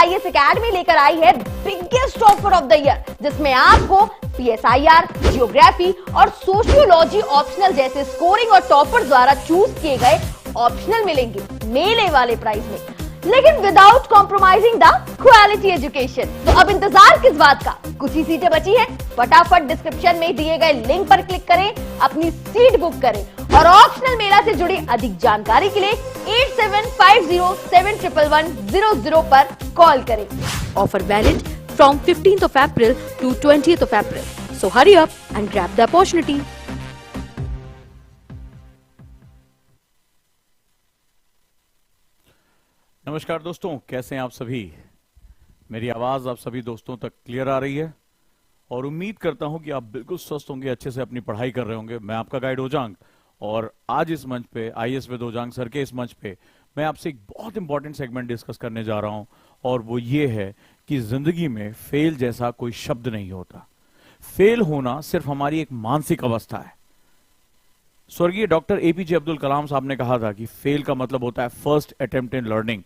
IAS academy लेकर आई है biggest offer of the year, जिसमें आपको पीएसआईआर, जियोग्राफी और सोशियोलॉजी ऑप्शनल जैसे स्कोरिंग और टॉपर द्वारा चूज किए गए ऑप्शनल मिलेंगे मेले वाले प्राइस में, लेकिन without compromising the quality education. तो अब इंतजार किस बात का, कुछ ही सीटें बची हैं। फटाफट डिस्क्रिप्शन में दिए गए लिंक पर क्लिक करें, अपनी सीट बुक करें और ऑप्शनल मेला से जुड़ी अधिक जानकारी के लिए 8750711100 पर कॉल करें। Offer valid from 15th of April to 20th of April. So hurry up and grab the opportunity. नमस्कार दोस्तों, कैसे हैं आप सभी। मेरी आवाज आप सभी दोस्तों तक क्लियर आ रही है और उम्मीद करता हूं कि आप बिल्कुल स्वस्थ होंगे, अच्छे से अपनी पढ़ाई कर रहे होंगे। मैं आपका गाइड ओजांग और आज इस मंच पे आईएएस विद ओजांग सर के इस मंच पे मैं आपसे एक बहुत इंपॉर्टेंट सेगमेंट डिस्कस करने जा रहा हूं और वो ये है कि जिंदगी में फेल जैसा कोई शब्द नहीं होता। फेल होना सिर्फ हमारी एक मानसिक अवस्था है। स्वर्गीय डॉक्टर एपीजे अब्दुल कलाम साहब ने कहा था कि फेल का मतलब होता है फर्स्ट अटेम्प्ट इन लर्निंग।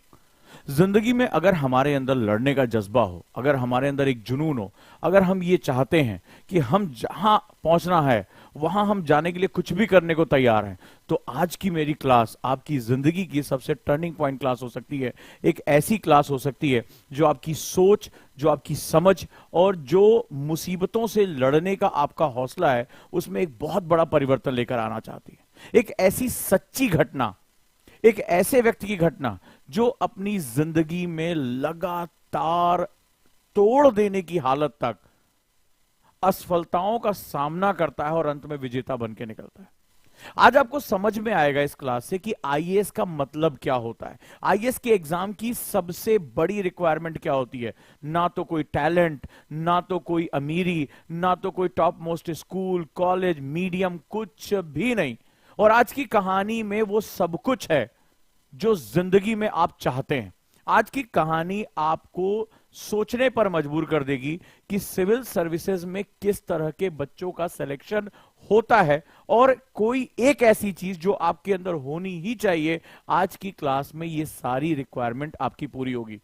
जिंदगी में अगर हमारे अंदर लड़ने का जज्बा हो, अगर हमारे अंदर एक जुनून हो, अगर हम ये चाहते हैं कि हम जहां पहुंचना है वहां हम जाने के लिए कुछ भी करने को तैयार हैं, तो आज की मेरी क्लास आपकी जिंदगी की सबसे टर्निंग पॉइंट क्लास हो सकती है। एक ऐसी क्लास हो सकती है जो आपकी सोच, जो आपकी समझ और जो मुसीबतों से लड़ने का आपका हौसला है उसमें एक बहुत बड़ा परिवर्तन लेकर आना चाहती है। एक ऐसी सच्ची घटना, एक ऐसे व्यक्ति की घटना जो अपनी जिंदगी में लगातार तोड़ देने की हालत तक असफलताओं का सामना करता है और अंत में विजेता बन के निकलता है। आज आपको समझ में आएगा इस क्लास से कि आईएएस का मतलब क्या होता है, आईएएस के एग्जाम की सबसे बड़ी रिक्वायरमेंट क्या होती है। ना तो कोई टैलेंट, ना तो कोई अमीरी, ना तो कोई top most school, college, medium, कुछ भी नहीं। और आज की कहानी में वो सब कुछ है जो जिंदगी में आप चाहते हैं। आज की कहानी आपको सोचने पर मजबूर कर देगी कि सिविल सर्विसेज में किस तरह के बच्चों का सिलेक्शन होता है और कोई एक ऐसी चीज जो आपके अंदर होनी ही चाहिए। आज की क्लास में ये सारी रिक्वायरमेंट आपकी पूरी होगी।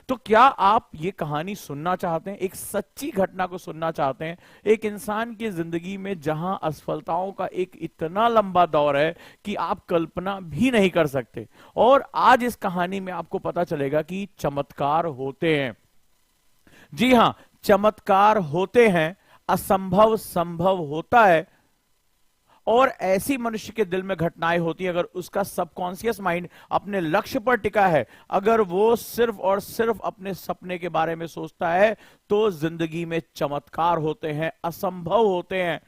तो क्या आप ये कहानी सुनना चाहते हैं, एक सच्ची घटना को सुनना चाहते हैं, एक इंसान की जिंदगी में जहां असफलताओं का एक इतना लंबा दौर है कि आप कल्पना भी नहीं कर सकते। और आज इस कहानी में आपको पता चलेगा कि चमत्कार होते हैं। जी हां, चमत्कार होते हैं, असंभव संभव होता है और ऐसी मनुष्य के दिल में घटनाएं होती है अगर उसका सबकॉन्शियस माइंड अपने लक्ष्य पर टिका है, अगर वो सिर्फ और सिर्फ अपने सपने के बारे में सोचता है, तो जिंदगी में चमत्कार होते हैं, असंभव होते हैं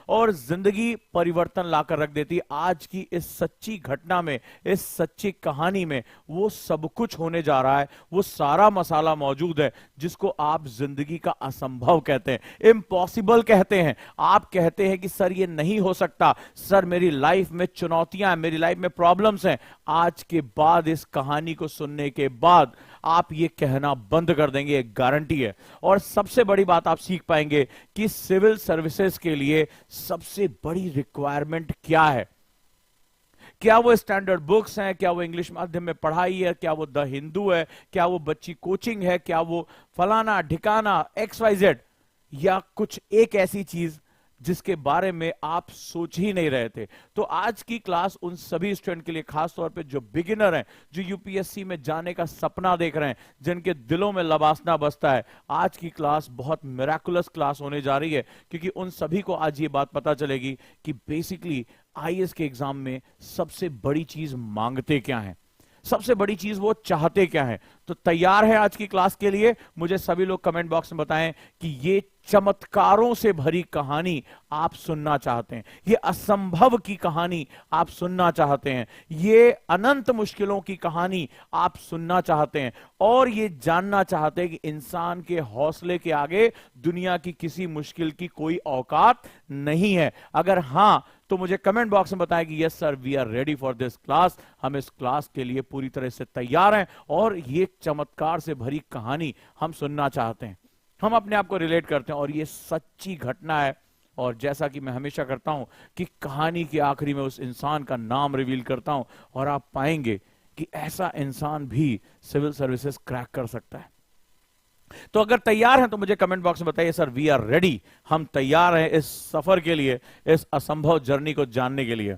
और जिंदगी परिवर्तन लाकर रख देती है। आज की इस सच्ची घटना में, इस सच्ची कहानी में वो सब कुछ होने जा रहा है, वो सारा मसाला मौजूद है जिसको आप जिंदगी का असंभव कहते हैं, इम्पॉसिबल कहते हैं। आप कहते हैं कि सर ये नहीं हो सकता, सर मेरी लाइफ में चुनौतियां हैं, मेरी लाइफ में प्रॉब्लम्स हैं। आज के बाद, इस कहानी को सुनने के बाद आप ये कहना बंद कर देंगे, एक गारंटी है। और सबसे बड़ी बात आप सीख पाएंगे कि सिविल सर्विसेज के लिए सबसे बड़ी रिक्वायरमेंट क्या है। क्या वो स्टैंडर्ड बुक्स हैं, क्या वो इंग्लिश माध्यम में पढ़ाई है, क्या वो द हिंदू है, क्या वो बच्ची कोचिंग है, क्या वो फलाना ठिकाना XYZ, या कुछ एक ऐसी चीज जिसके बारे में आप सोच ही नहीं रहे थे। तो आज की क्लास उन सभी स्टूडेंट के लिए, खास तौर पे जो बिगिनर हैं, जो यूपीएससी में जाने का सपना देख रहे हैं, जिनके दिलों में लबासना बसता है, आज की क्लास बहुत मिराकुलस क्लास होने जा रही है। क्योंकि उन सभी को आज ये बात पता चलेगी कि बेसिकली आईएएस के एग्जाम में सबसे बड़ी चीज मांगते क्या है, सबसे बड़ी चीज वो चाहते क्या है। तो तैयार है आज की क्लास के लिए? मुझे सभी लोग कमेंट बॉक्स में बताएं कि ये चमत्कारों से भरी कहानी आप सुनना चाहते हैं, ये असंभव की कहानी आप सुनना चाहते हैं, ये अनंत मुश्किलों की कहानी आप सुनना चाहते हैं और ये जानना चाहते हैं कि इंसान के हौसले के आगे दुनिया की किसी मुश्किल की कोई औकात नहीं है। अगर हां तो मुझे कमेंट बॉक्स में बताएं कि yes sir, we are ready for this class, हम इस क्लास के लिए पूरी तरह से तैयार हैं और ये चमत्कार से भरी कहानी हम सुनना चाहते हैं। हम अपने आप को रिलेट करते हैं और ये सच्ची घटना है। और जैसा कि मैं हमेशा करता हूं कि कहानी के आखिरी में उस इंसान का नाम रिवील करता हूं, और आप पाएंगे कि ऐसा इंसान भी सिविल सर्विसेज क्रैक कर सकता है। तो अगर तैयार हैं तो मुझे कमेंट बॉक्स में बताइए सर वी आर रेडी, हम तैयार हैं इस सफर के लिए, इस असंभव जर्नी को जानने के लिए।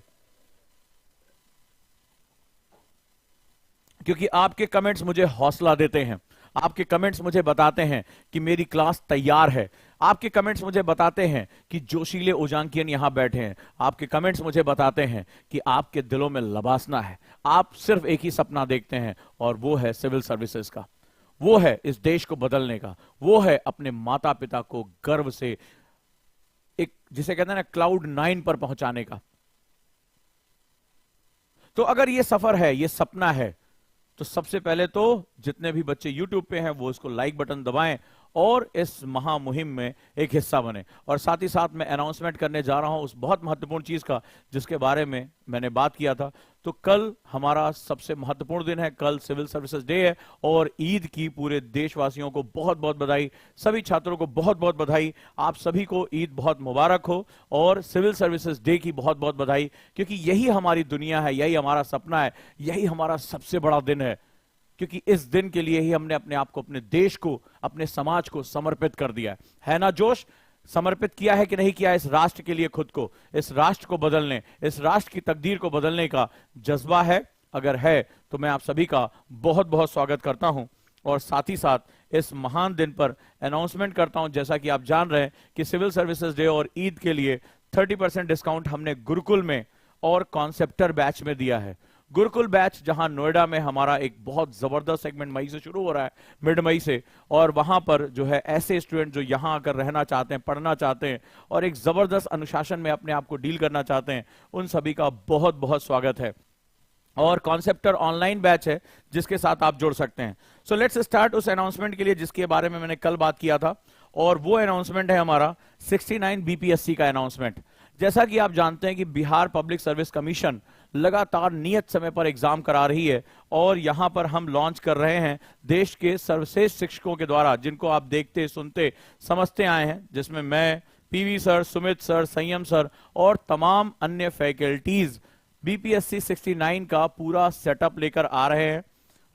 क्योंकि आपके कमेंट्स मुझे हौसला देते हैं, आपके कमेंट्स मुझे बताते हैं कि मेरी क्लास तैयार है, आपके कमेंट्स मुझे बताते हैं कि जोशीले ओजांकियन यहां बैठे हैं, आपके कमेंट्स मुझे बताते हैं कि आपके दिलों में लबासना है, आप सिर्फ एक ही सपना देखते हैं और वो है सिविल सर्विसेज का, वो है इस देश को बदलने का, वो है अपने माता पिता को गर्व से एक जिसे कहते हैं ना क्लाउड 9 पर पहुंचाने का। तो अगर ये सफर है, ये सपना है, तो सबसे पहले तो जितने भी बच्चे YouTube पे हैं वो इसको लाइक बटन दबाएं और इस महामुहिम में एक हिस्सा बने। और साथ ही साथ मैं अनाउंसमेंट करने जा रहा हूं उस बहुत महत्वपूर्ण चीज का जिसके बारे में मैंने बात किया था। तो कल हमारा सबसे महत्वपूर्ण दिन है, कल सिविल सर्विसेज डे है और ईद की पूरे देशवासियों को बहुत बहुत बधाई, सभी छात्रों को बहुत बहुत बधाई, आप सभी को ईद बहुत मुबारक हो और सिविल सर्विसेज डे की बहुत बहुत बधाई, क्योंकि यही हमारी दुनिया है, यही हमारा सपना है, यही हमारा सबसे बड़ा दिन है, क्योंकि इस दिन के लिए ही हमने अपने आप को, अपने देश को, अपने समाज को समर्पित कर दिया है ना जोश? समर्पित किया है कि नहीं किया इस राष्ट्र के लिए खुद को, इस राष्ट्र को बदलने, इस राष्ट्र की तकदीर को बदलने का जज्बा है? अगर है तो मैं आप सभी का बहुत बहुत स्वागत करता हूं और साथ ही साथ इस महान दिन पर अनाउंसमेंट करता हूं, जैसा कि आप जान रहे हैं कि सिविल सर्विसेज डे और ईद के लिए 30% डिस्काउंट हमने गुरुकुल में और कॉन्सेप्टर बैच में दिया है। गुरुकुल बैच जहां नोएडा में हमारा एक बहुत जबरदस्त सेगमेंट मई से शुरू हो रहा है, मिड मई से, और वहां पर जो है ऐसे स्टूडेंट जो यहां आकर रहना चाहते हैं, पढ़ना चाहते हैं और एक जबरदस्त अनुशासन में अपने आप को डील करना चाहते हैं, उन सभी का बहुत बहुत स्वागत है। और कॉन्सेप्टर ऑनलाइन बैच है जिसके साथ आप जुड़ सकते हैं। सो लेट्स स्टार्ट उस अनाउंसमेंट के लिए जिसके बारे में मैंने कल बात किया था, और वो अनाउंसमेंट है हमारा 69 बीपीएससी का अनाउंसमेंट। जैसा कि आप जानते हैं कि बिहार पब्लिक सर्विस कमीशन लगातार नियत समय पर एग्जाम करा रही है और यहां पर हम लॉन्च कर रहे हैं देश के सर्वश्रेष्ठ शिक्षकों के द्वारा, जिनको आप देखते, सुनते, समझते आए हैं, जिसमें मैं, पीवी सर, सुमित सर, संयम सर और तमाम अन्य फैकल्टीज बीपीएससी 69 का पूरा सेटअप लेकर आ रहे हैं।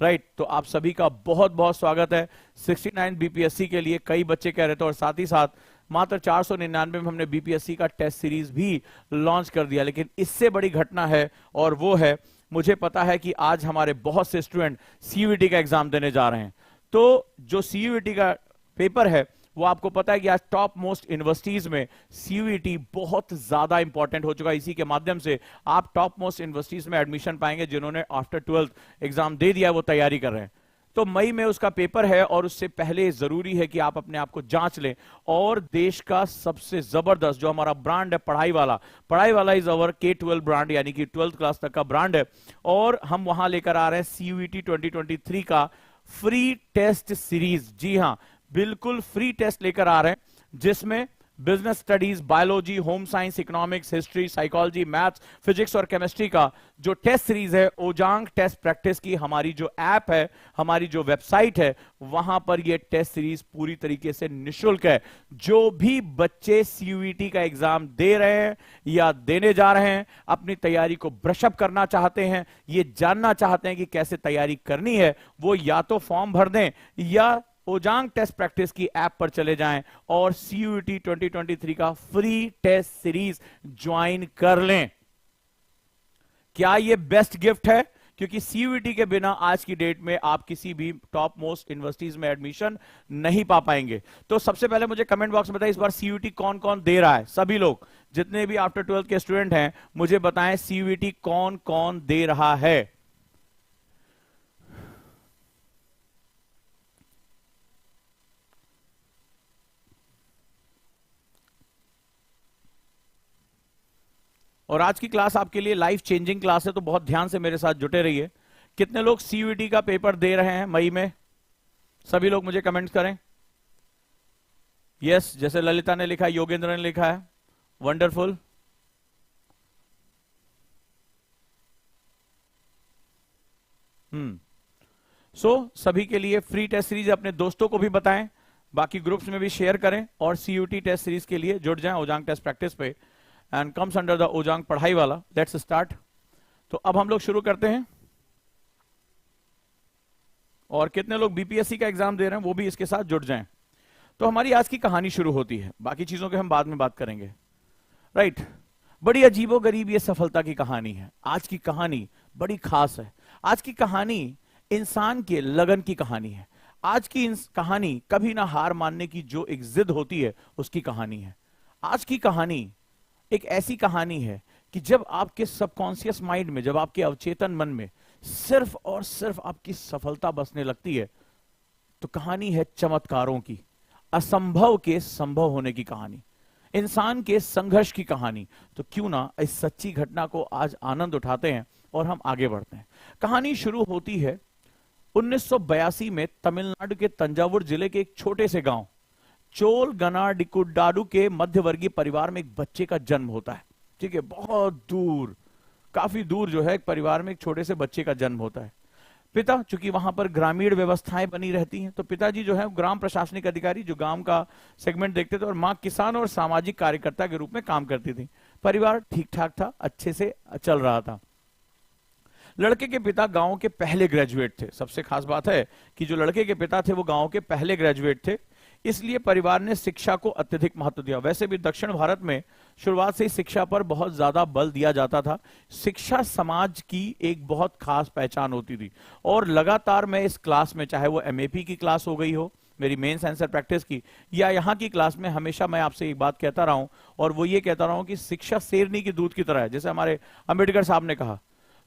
राइट, तो आप सभी का बहुत बहुत स्वागत है 69 बीपीएससी के लिए। कई बच्चे कह रहे थे, और साथ ही साथ मात्र 499 में हमने बीपीएससी का टेस्ट सीरीज भी लॉन्च कर दिया। लेकिन इससे बड़ी घटना है और वो है, मुझे पता है कि आज हमारे बहुत से स्टूडेंट सीयूईटी का एग्जाम देने जा रहे हैं। तो जो सीयूईटी का पेपर है वो आपको पता है कि आज टॉप मोस्ट यूनिवर्सिटीज में सीयूईटी बहुत ज्यादा इंपॉर्टेंट हो चुका है। इसी के माध्यम से आप टॉप मोस्ट यूनिवर्सिटीज में एडमिशन पाएंगे जिन्होंने आफ्टर 12th एग्जाम दे दिया है, वो तैयारी कर रहे हैं। तो मई में उसका पेपर है और उससे पहले जरूरी है कि आप अपने आप को जांच लें और देश का सबसे जबरदस्त जो हमारा ब्रांड है पढ़ाई वाला इज अवर K-12 ब्रांड, यानी कि 12th क्लास तक का ब्रांड है, और हम वहां लेकर आ रहे हैं सीयूईटी 2023 का फ्री टेस्ट सीरीज। जी हां, बिल्कुल फ्री टेस्ट लेकर आ रहे हैं जिसमें business studies, biology, home science, economics, history, psychology, maths, physics और केमिस्ट्री का जो टेस्ट सीरीज है, ओजांग टेस्ट प्रैक्टिस की हमारी जो ऐप है, हमारी जो वेबसाइट है, वहां पर ये टेस्ट सीरीज पूरी तरीके से निशुल्क है। जो भी बच्चे सीयूईटी का एग्जाम दे रहे हैं या देने जा रहे हैं, अपनी तैयारी को ब्रशअप करना चाहते हैं, ये जानना चाहते हैं कि कैसे तैयारी करनी है, वो या तो फॉर्म भर दें या ओजांग टेस्ट प्रैक्टिस की ऐप पर चले जाएं और सीयूईटी 2023 का फ्री टेस्ट सीरीज ज्वाइन कर लें। क्या यह बेस्ट गिफ्ट है? क्योंकि सीयूईटी के बिना आज की डेट में आप किसी भी टॉप मोस्ट यूनिवर्सिटीज में एडमिशन नहीं पा पाएंगे। तो सबसे पहले मुझे कमेंट बॉक्स में बताइए इस बार सीयूईटी कौन कौन दे रहा है। सभी लोग, जितने भी आफ्टर 12th के स्टूडेंट हैं, मुझे बताएं सीयूईटी कौन कौन दे रहा है। और आज की क्लास आपके लिए लाइफ चेंजिंग क्लास है, तो बहुत ध्यान से मेरे साथ जुटे रहिए। कितने लोग सीयूईटी का पेपर दे रहे हैं मई में? सभी लोग मुझे कमेंट्स करें। यस, जैसे ललिता ने लिखा है, योगेंद्र ने लिखा है, वंडरफुल। सभी के लिए फ्री टेस्ट सीरीज अपने दोस्तों को भी बताएं, बाकी ग्रुप्स में भी शेयर करें और सीयूईटी टेस्ट सीरीज के लिए जुड़ जाएं ओजांग टेस्ट प्रैक्टिस पे, एंड कम्स अंडर द ओजांग पढ़ाई वाला। Let's start. तो अब हम लोग शुरू करते हैं। और कितने लोग बीपीएससी का एग्जाम दे रहे हैं वो भी इसके साथ जुड़ जाएं। तो हमारी आज की कहानी शुरू होती है, बाकी चीजों के हम बाद में बात करेंगे। राइट, बड़ी अजीबोगरीब ये सफलता की कहानी है। आज की कहानी बड़ी खास है। आज की कहानी इंसान के लगन की कहानी है। आज की कहानी कभी ना हार मानने की जो एक जिद होती है उसकी कहानी है। आज की कहानी एक ऐसी कहानी है कि जब आपके सबकॉन्शियस माइंड में, जब आपके अवचेतन मन में सिर्फ और सिर्फ आपकी सफलता बसने लगती है, तो कहानी है चमत्कारों की, असंभव के संभव होने की कहानी, इंसान के संघर्ष की कहानी। तो क्यों ना इस सच्ची घटना को आज आनंद उठाते हैं और हम आगे बढ़ते हैं। कहानी शुरू होती है 1982 में तमिलनाडु के तंजावुर जिले के एक छोटे से गांव चोलगनाडिकुडाडू के मध्यवर्गीय परिवार में एक बच्चे का जन्म होता है। ठीक है, बहुत दूर, काफी दूर जो है एक परिवार में एक छोटे से बच्चे का जन्म होता है। पिता, चूंकि वहां पर ग्रामीण व्यवस्थाएं बनी रहती हैं, तो पिताजी जो है ग्राम प्रशासनिक अधिकारी जो गांव का सेगमेंट देखते थे, और मां किसान और सामाजिक कार्यकर्ता के रूप में काम करती थी। परिवार ठीक ठाक था, अच्छे से चल रहा था। लड़के के पिता गांव के पहले ग्रेजुएट थे। सबसे खास बात है कि जो लड़के के पिता थे वो गांव के पहले ग्रेजुएट थे, इसलिए परिवार ने शिक्षा को अत्यधिक महत्व दिया। वैसे भी दक्षिण भारत में शुरुआत से ही शिक्षा पर बहुत ज्यादा बल दिया जाता था। शिक्षा समाज की एक बहुत खास पहचान होती थी। और लगातार मैं इस क्लास में, चाहे वो एमएपी की क्लास हो गई हो, मेरी मेंस आंसर प्रैक्टिस की, या यहाँ की क्लास में, हमेशा मैं आपसे एक बात कहता रहा हूं, और वो ये कहता रहा हूं कि शिक्षा शेरनी की दूध की तरह है। जैसे हमारे अंबेडकर साहब ने कहा,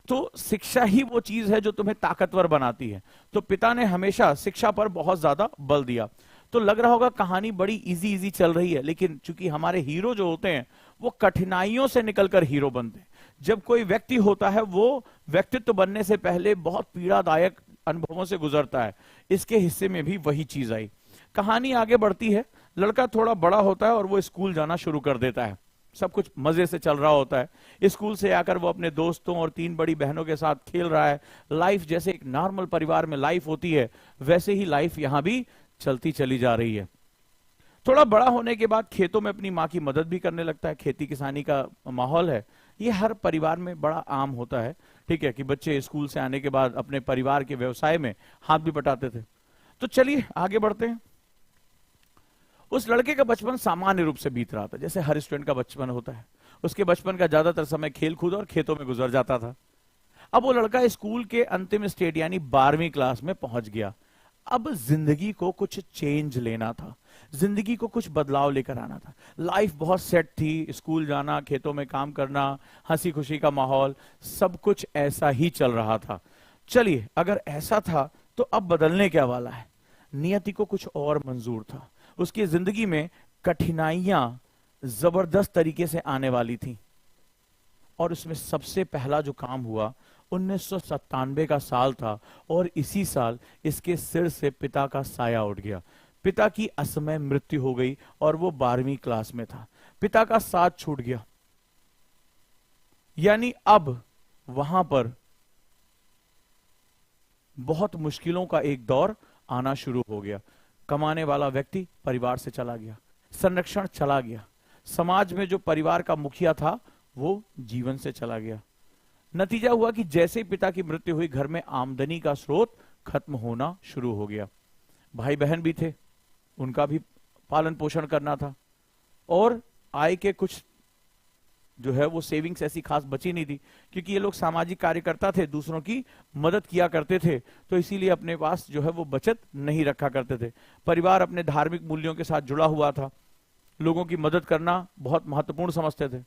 तो शिक्षा ही वो चीज है जो तुम्हें ताकतवर बनाती है। तो पिता ने हमेशा शिक्षा पर बहुत ज्यादा बल दिया। तो लग रहा होगा कहानी बड़ी इजी इजी चल रही है, लेकिन चूंकि हमारे हीरो जो होते हैं वो कठिनाइयों से निकलकर हीरो बनते हैं। जब कोई व्यक्ति होता है वो व्यक्तित्व बनने से पहले बहुत पीड़ादायक अनुभवों से गुजरता है। इसके हिस्से में भी वही चीज आई। कहानी आगे बढ़ती है। लड़का थोड़ा बड़ा होता है और वो स्कूल जाना शुरू कर देता है। सब कुछ मजे से चल रहा होता है। स्कूल से आकर वो अपने दोस्तों और 3 बड़ी बहनों के साथ खेल रहा है। लाइफ जैसे एक नॉर्मल परिवार में लाइफ होती है, वैसे ही लाइफ यहां भी चलती चली जा रही है। थोड़ा बड़ा होने के बाद खेतों में अपनी माँ की मदद भी करने लगता है। खेती किसानी का माहौल है, ये हर परिवार में बड़ा आम होता है। ठीक है, कि बच्चे स्कूल से आने के बाद अपने परिवार के व्यवसाय में हाथ भी बटाते थे। तो चलिए आगे बढ़ते हैं। उस लड़के का बचपन सामान्य रूप से बीत रहा था, जैसे हर स्टूडेंट का बचपन होता है। उसके बचपन का ज्यादातर समय खेल कूद और खेतों में गुजर जाता था। अब वो लड़का स्कूल के अंतिम स्टेज यानी 12वीं क्लास में पहुंच गया। अब जिंदगी को कुछ चेंज लेना था, जिंदगी को कुछ बदलाव लेकर आना था। लाइफ बहुत सेट थी, स्कूल जाना, खेतों में काम करना, हंसी खुशी का माहौल, सब कुछ ऐसा ही चल रहा था। चलिए, अगर ऐसा था तो अब बदलने क्या वाला है। नियति को कुछ और मंजूर था। उसकी जिंदगी में कठिनाइयां जबरदस्त तरीके से आने वाली थी। और उसमें सबसे पहला जो काम हुआ, 1997 का साल था, और इसी साल इसके सिर से पिता का साया उठ गया। पिता की असमय मृत्यु हो गई और वो 12वीं क्लास में था। पिता का साथ छूट गया, यानी अब वहां पर बहुत मुश्किलों का एक दौर आना शुरू हो गया। कमाने वाला व्यक्ति परिवार से चला गया, संरक्षण चला गया, समाज में जो परिवार का मुखिया था वो जीवन से चला गया। नतीजा हुआ कि जैसे पिता की मृत्यु हुई, घर में आमदनी का स्रोत खत्म होना शुरू हो गया। भाई बहन भी थे, उनका भी पालन पोषण करना था, और आय के कुछ जो है वो सेविंग्स ऐसी खास बची नहीं थी, क्योंकि ये लोग सामाजिक कार्यकर्ता थे, दूसरों की मदद किया करते थे, तो इसीलिए अपने पास जो है वो बचत नहीं रखा करते थे। परिवार अपने धार्मिक मूल्यों के साथ जुड़ा हुआ था, लोगों की मदद करना बहुत महत्वपूर्ण समझते थे।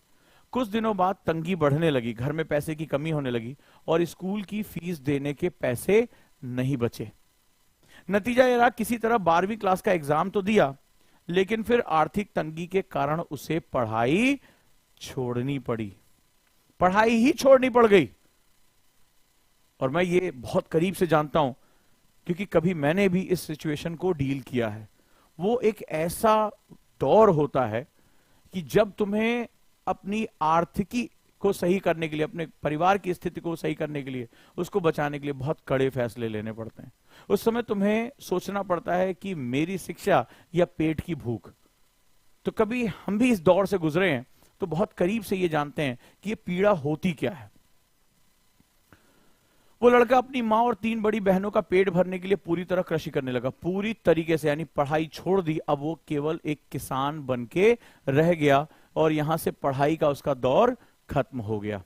कुछ दिनों बाद तंगी बढ़ने लगी, घर में पैसे की कमी होने लगी, और स्कूल की फीस देने के पैसे नहीं बचे। नतीजा यह रहा, किसी तरह 12वीं क्लास का एग्जाम तो दिया, लेकिन फिर आर्थिक तंगी के कारण उसे पढ़ाई छोड़नी पड़ी, पढ़ाई ही छोड़नी पड़ गई। और मैं ये बहुत करीब से जानता हूं, क्योंकि कभी मैंने भी इस सिचुएशन को डील किया है। वो एक ऐसा दौर होता है कि जब तुम्हें अपनी आर्थिकी को सही करने के लिए, अपने परिवार की स्थिति को सही करने के लिए, उसको बचाने के लिए बहुत कड़े फैसले लेने पड़ते हैं। उस समय तुम्हें सोचना पड़ता है कि मेरी शिक्षा या पेट की भूख। तो कभी हम भी इस दौर से गुजरे हैं, तो बहुत करीब से ये जानते हैं कि ये पीड़ा होती क्या है। वो लड़का अपनी माँ और 3 बड़ी बहनों का पेट भरने के लिए पूरी तरह कृषि करने लगा, पूरी तरीके से, यानी पढ़ाई छोड़ दी। अब वो केवल एक किसान बन के रह गया और यहां से पढ़ाई का उसका दौर खत्म हो गया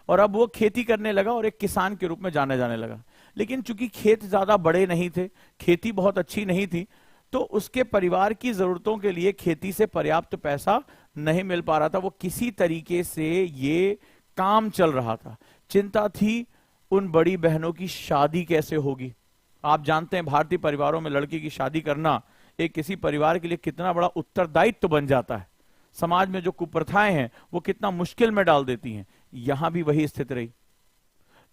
और अब वो खेती करने लगा और एक किसान के रूप में जाने जाने लगा। लेकिन चूंकि खेत ज्यादा बड़े नहीं थे, खेती बहुत अच्छी नहीं थी, तो उसके परिवार की जरूरतों के लिए खेती से पर्याप्त पैसा नहीं मिल पा रहा था। वो किसी तरीके से ये काम चल रहा था। चिंता थी उन बड़ी बहनों की शादी कैसे होगी। आप जानते हैं भारतीय परिवारों में लड़की की शादी करना एक किसी परिवार के लिए कितना बड़ा उत्तरदायित्व बन जाता है। समाज में जो कुप्रथाएं हैं वो कितना मुश्किल में डाल देती हैं। यहां भी वही स्थिति रही।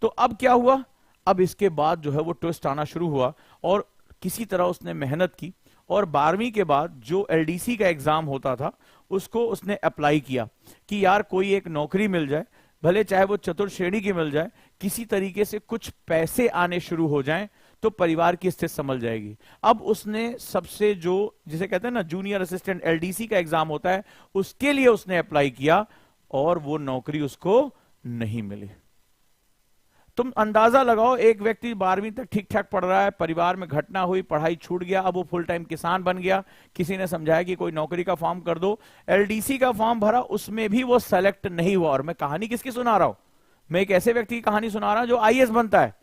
तो अब क्या हुआ, अब इसके बाद जो है वो ट्विस्ट आना शुरू हुआ और किसी तरह उसने मेहनत की और 12वीं के बाद जो एलडीसी का एग्जाम होता था उसको उसने अप्लाई किया कि यार कोई एक नौकरी मिल जाए, भले चाहे वो चतुर्थ श्रेणी की मिल जाए, किसी तरीके से कुछ पैसे आने शुरू हो जाएं तो परिवार की स्थिति संभल जाएगी। अब उसने सबसे जो जिसे कहते हैं ना जूनियर असिस्टेंट एलडीसी का एग्जाम होता है उसके लिए उसने अप्लाई किया और वो नौकरी उसको नहीं मिली। तुम अंदाजा लगाओ, एक व्यक्ति 12वीं तक ठीक ठाक पढ़ रहा है, परिवार में घटना हुई, पढ़ाई छूट गया, अब वो फुल टाइम किसान बन गया। किसी ने समझाया कि कोई नौकरी का फॉर्म कर दो, एलडीसी का फॉर्म भरा, उसमें भी वो सेलेक्ट नहीं हुआ। और मैं कहानी किसकी सुना रहा हूं, मैं एक ऐसे व्यक्ति की कहानी सुना रहा हूं जो आईएएस बनता है।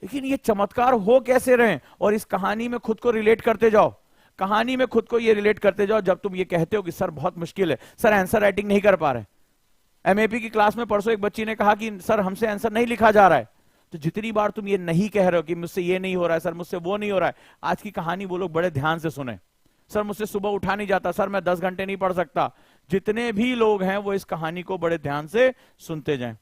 लेकिन ये चमत्कार हो कैसे रहे, और इस कहानी में खुद को रिलेट करते जाओ, कहानी में खुद को ये रिलेट करते जाओ। जब तुम ये कहते हो कि सर बहुत मुश्किल है, सर आंसर राइटिंग नहीं कर पा रहे, एमएपी की क्लास में परसों एक बच्ची ने कहा कि सर हमसे आंसर नहीं लिखा जा रहा है, तो जितनी बार तुम ये नहीं कह रहे हो कि मुझसे ये नहीं हो रहा है, सर मुझसे वो नहीं हो रहा है, आज की कहानी वो लोग बड़े ध्यान से सुने। सर मुझसे सुबह उठा नहीं जाता, सर मैं 10 घंटे नहीं पढ़ सकता। जितने भी लोग हैं वो इस कहानी को बड़े ध्यान से सुनते जाएं।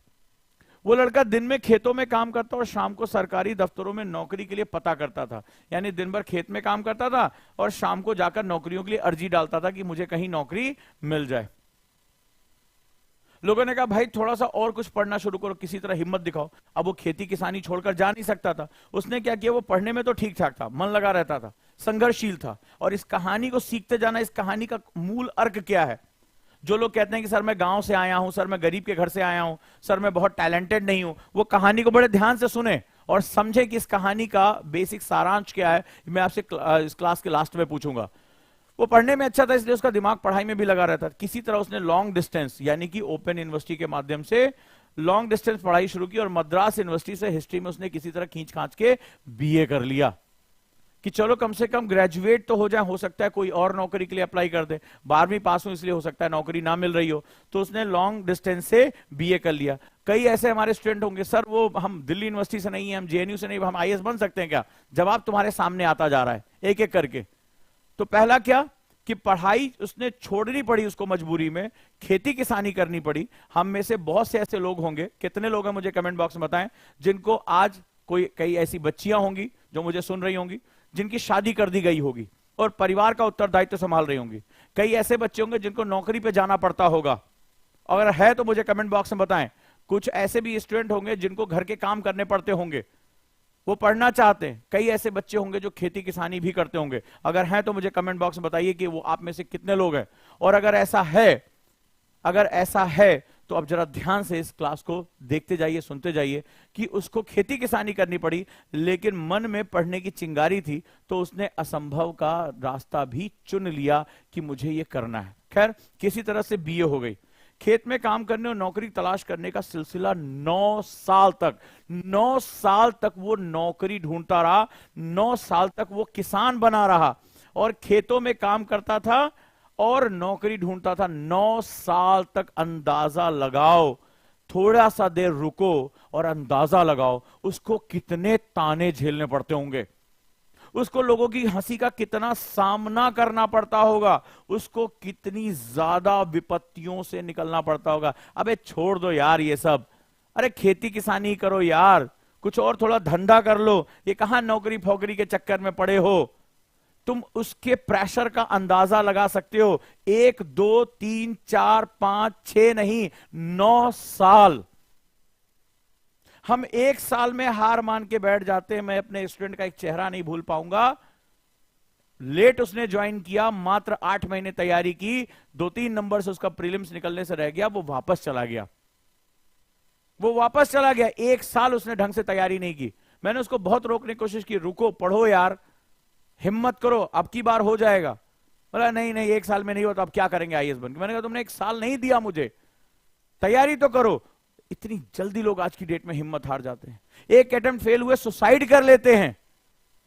वो लड़का दिन में खेतों में काम करता और शाम को सरकारी दफ्तरों में नौकरी के लिए पता करता था। यानी दिन भर खेत में काम करता था और शाम को जाकर नौकरियों के लिए अर्जी डालता था कि मुझे कहीं नौकरी मिल जाए। लोगों ने कहा भाई थोड़ा सा और कुछ पढ़ना शुरू करो, किसी तरह हिम्मत दिखाओ। अब वो खेती किसानी छोड़कर जा नहीं सकता था। उसने क्या किया, वो पढ़ने में तो ठीक ठाक था, मन लगा रहता था, संघर्षशील था। और इस कहानी को सीखते जाना, इस कहानी का मूल अर्क क्या है। जो लोग कहते हैं कि सर मैं गांव से आया हूं, सर मैं गरीब के घर से आया हूं, सर मैं बहुत टैलेंटेड नहीं हूं, वो कहानी को बड़े ध्यान से सुने और समझे कि इस कहानी का बेसिक सारांश क्या है। मैं आपसे इस क्लास के लास्ट में पूछूंगा। वो पढ़ने में अच्छा था इसलिए उसका दिमाग पढ़ाई में भी लगा रहता था। किसी तरह उसने लॉन्ग डिस्टेंस यानी कि ओपन यूनिवर्सिटी के माध्यम से लॉन्ग डिस्टेंस पढ़ाई शुरू की और मद्रास यूनिवर्सिटी से हिस्ट्री में उसने किसी तरह खींच खांच के बीए कर लिया कि चलो कम से कम ग्रेजुएट तो हो जाए, हो सकता है कोई और नौकरी के लिए अप्लाई कर दे। 12वीं पास हूं इसलिए हो सकता है नौकरी ना मिल रही हो, तो उसने लॉन्ग डिस्टेंस से बीए कर लिया। कई ऐसे हमारे स्टूडेंट होंगे, सर वो हम दिल्ली यूनिवर्सिटी से नहीं है, हम जेएनयू से नहीं, हम आईएएस बन सकते हैं क्या? जवाब तुम्हारे सामने आता जा रहा है एक एक करके। तो पहला क्या कि पढ़ाई उसने छोड़नी पड़ी, उसको मजबूरी में खेती किसानी करनी पड़ी। हम में से बहुत से ऐसे लोग होंगे, कितने लोग हैं मुझे कमेंट बॉक्स में बताएं, जिनको आज कई ऐसी बच्चियां होंगी जो मुझे सुन रही होंगी, जिनकी शादी कर दी गई होगी और परिवार का उत्तरदायित्व संभाल रही होंगी। कई ऐसे बच्चे होंगे जिनको नौकरी पे जाना पड़ता होगा, अगर है तो मुझे कमेंट बॉक्स में बताएं। कुछ ऐसे भी स्टूडेंट होंगे जिनको घर के काम करने पड़ते होंगे, वो पढ़ना चाहते हैं। कई ऐसे बच्चे होंगे जो खेती किसानी भी करते होंगे, अगर हैं तो मुझे कमेंट बॉक्स में बताइए कि वो आप में से कितने लोग हैं। और अगर ऐसा है तो अब जरा ध्यान से इस क्लास को देखते जाइए, सुनते जाइए कि उसको खेती किसानी करनी पड़ी लेकिन मन में पढ़ने की चिंगारी थी, तो उसने असंभव का रास्ता भी चुन लिया कि मुझे ये करना है। खैर किसी तरह से बीए हो गई। खेत में काम करने और नौकरी तलाश करने का सिलसिला 9 साल तक वो नौकरी ढूंढता रहा। 9 साल तक वो किसान बना रहा और खेतों में काम करता था और नौकरी ढूंढता था। 9 साल तक। अंदाजा लगाओ, थोड़ा सा देर रुको और अंदाजा लगाओ उसको कितने ताने झेलने पड़ते होंगे, उसको लोगों की हंसी का कितना सामना करना पड़ता होगा, उसको कितनी ज्यादा विपत्तियों से निकलना पड़ता होगा। अबे छोड़ दो यार ये सब, अरे खेती किसानी करो यार, कुछ और थोड़ा धंधा कर लो, ये कहां नौकरी फोकरी के चक्कर में पड़े हो। तुम उसके प्रेशर का अंदाजा लगा सकते हो। 1 2 3 4 5 6 नहीं, 9 साल। हम 1 साल में हार मान के बैठ जाते हैं। मैं अपने स्टूडेंट का एक चेहरा नहीं भूल पाऊंगा। लेट उसने ज्वाइन किया, मात्र 8 महीने तैयारी की, 2-3 नंबर से उसका प्रीलिम्स निकलने से रह गया, वो वापस चला गया। वो वापस चला गया। 1 साल उसने ढंग से तैयारी नहीं की। मैंने उसको बहुत रोकने की कोशिश की, रुको, पढ़ो यार, हिम्मत करो, अब की बार हो जाएगा। बोला नहीं नहीं, 1 साल में नहीं होता, अब क्या करेंगे आईएएस बन के। मैंने कहा तुमने 1 साल नहीं दिया मुझे, तैयारी तो करो। इतनी जल्दी लोग आज की डेट में हिम्मत हार जाते हैं। एक अटेम्प्ट फेल हुए सुसाइड कर लेते हैं।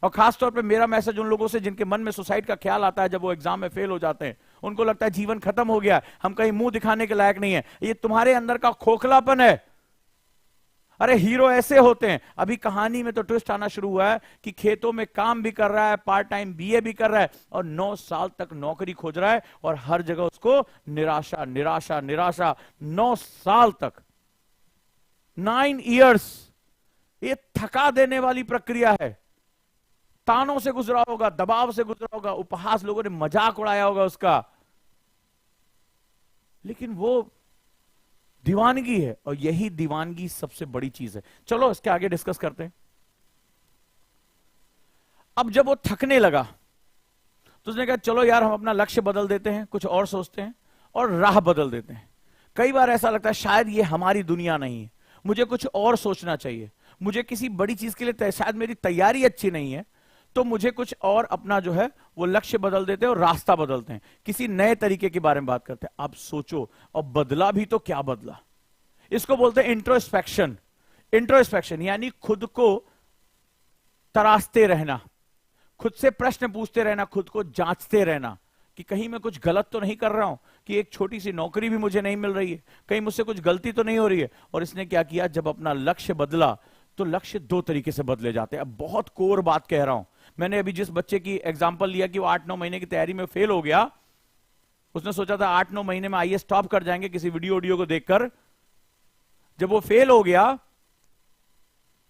और खासतौर पे मेरा मैसेज उन लोगों से जिनके मन में सुसाइड का ख्याल आता है जब वो एग्जाम में फेल हो जाते हैं। उनको लगता है जीवन खत्म हो गया, हम कहीं मुंह दिखाने के लायक नहीं है। ये तुम्हारे अंदर का खोखलापन है। अरे हीरो ऐसे होते हैं। अभी कहानी में तो ट्विस्ट आना शुरू हुआ है कि खेतों में काम भी कर रहा है, पार्ट टाइम बीए भी कर रहा है, और 9 साल तक नौकरी खोज रहा है, और हर जगह उसको निराशा निराशा निराशा। 9 साल तक, 9 इयर्स। ये थका देने वाली प्रक्रिया है। तानों से गुजरा होगा, दबाव से गुजरा होगा, उपहास, लोगों ने मजाक उड़ाया होगा उसका, लेकिन वो दीवानगी है। और यही दीवानगी सबसे बड़ी चीज है। चलो इसके आगे डिस्कस करते हैं। अब जब वो थकने लगा तो उसने कहा चलो यार हम अपना लक्ष्य बदल देते हैं, कुछ और सोचते हैं और राह बदल देते हैं। कई बार ऐसा लगता है शायद ये हमारी दुनिया नहीं है, मुझे कुछ और सोचना चाहिए, मुझे किसी बड़ी चीज के लिए शायद मेरी तैयारी अच्छी नहीं है, तो मुझे कुछ और अपना जो है वो लक्ष्य बदल देते हैं और रास्ता बदलते हैं, किसी नए तरीके के बारे में बात करते हैं। अब सोचो, और बदला भी तो क्या बदला। इसको बोलते हैं इंट्रोस्पेक्शन। इंट्रोस्पेक्शन यानी खुद को तराशते रहना, खुद से प्रश्न पूछते रहना, खुद को जांचते रहना कि कहीं मैं कुछ गलत तो नहीं कर रहा हूं, कि एक छोटी सी नौकरी भी मुझे नहीं मिल रही है, कहीं मुझसे कुछ गलती तो नहीं हो रही है। और इसने क्या किया, जब अपना लक्ष्य बदला तो लक्ष्य 2 तरीके से बदले जाते हैं। अब बहुत कोर बात कह रहा हूं। मैंने अभी जिस बच्चे की एग्जांपल लिया कि वो 8-9 महीने की तैयारी में फेल हो गया, उसने सोचा था 8-9 महीने में आईएएस टॉप कर जाएंगे किसी वीडियो को देखकर। जब वो फेल हो गया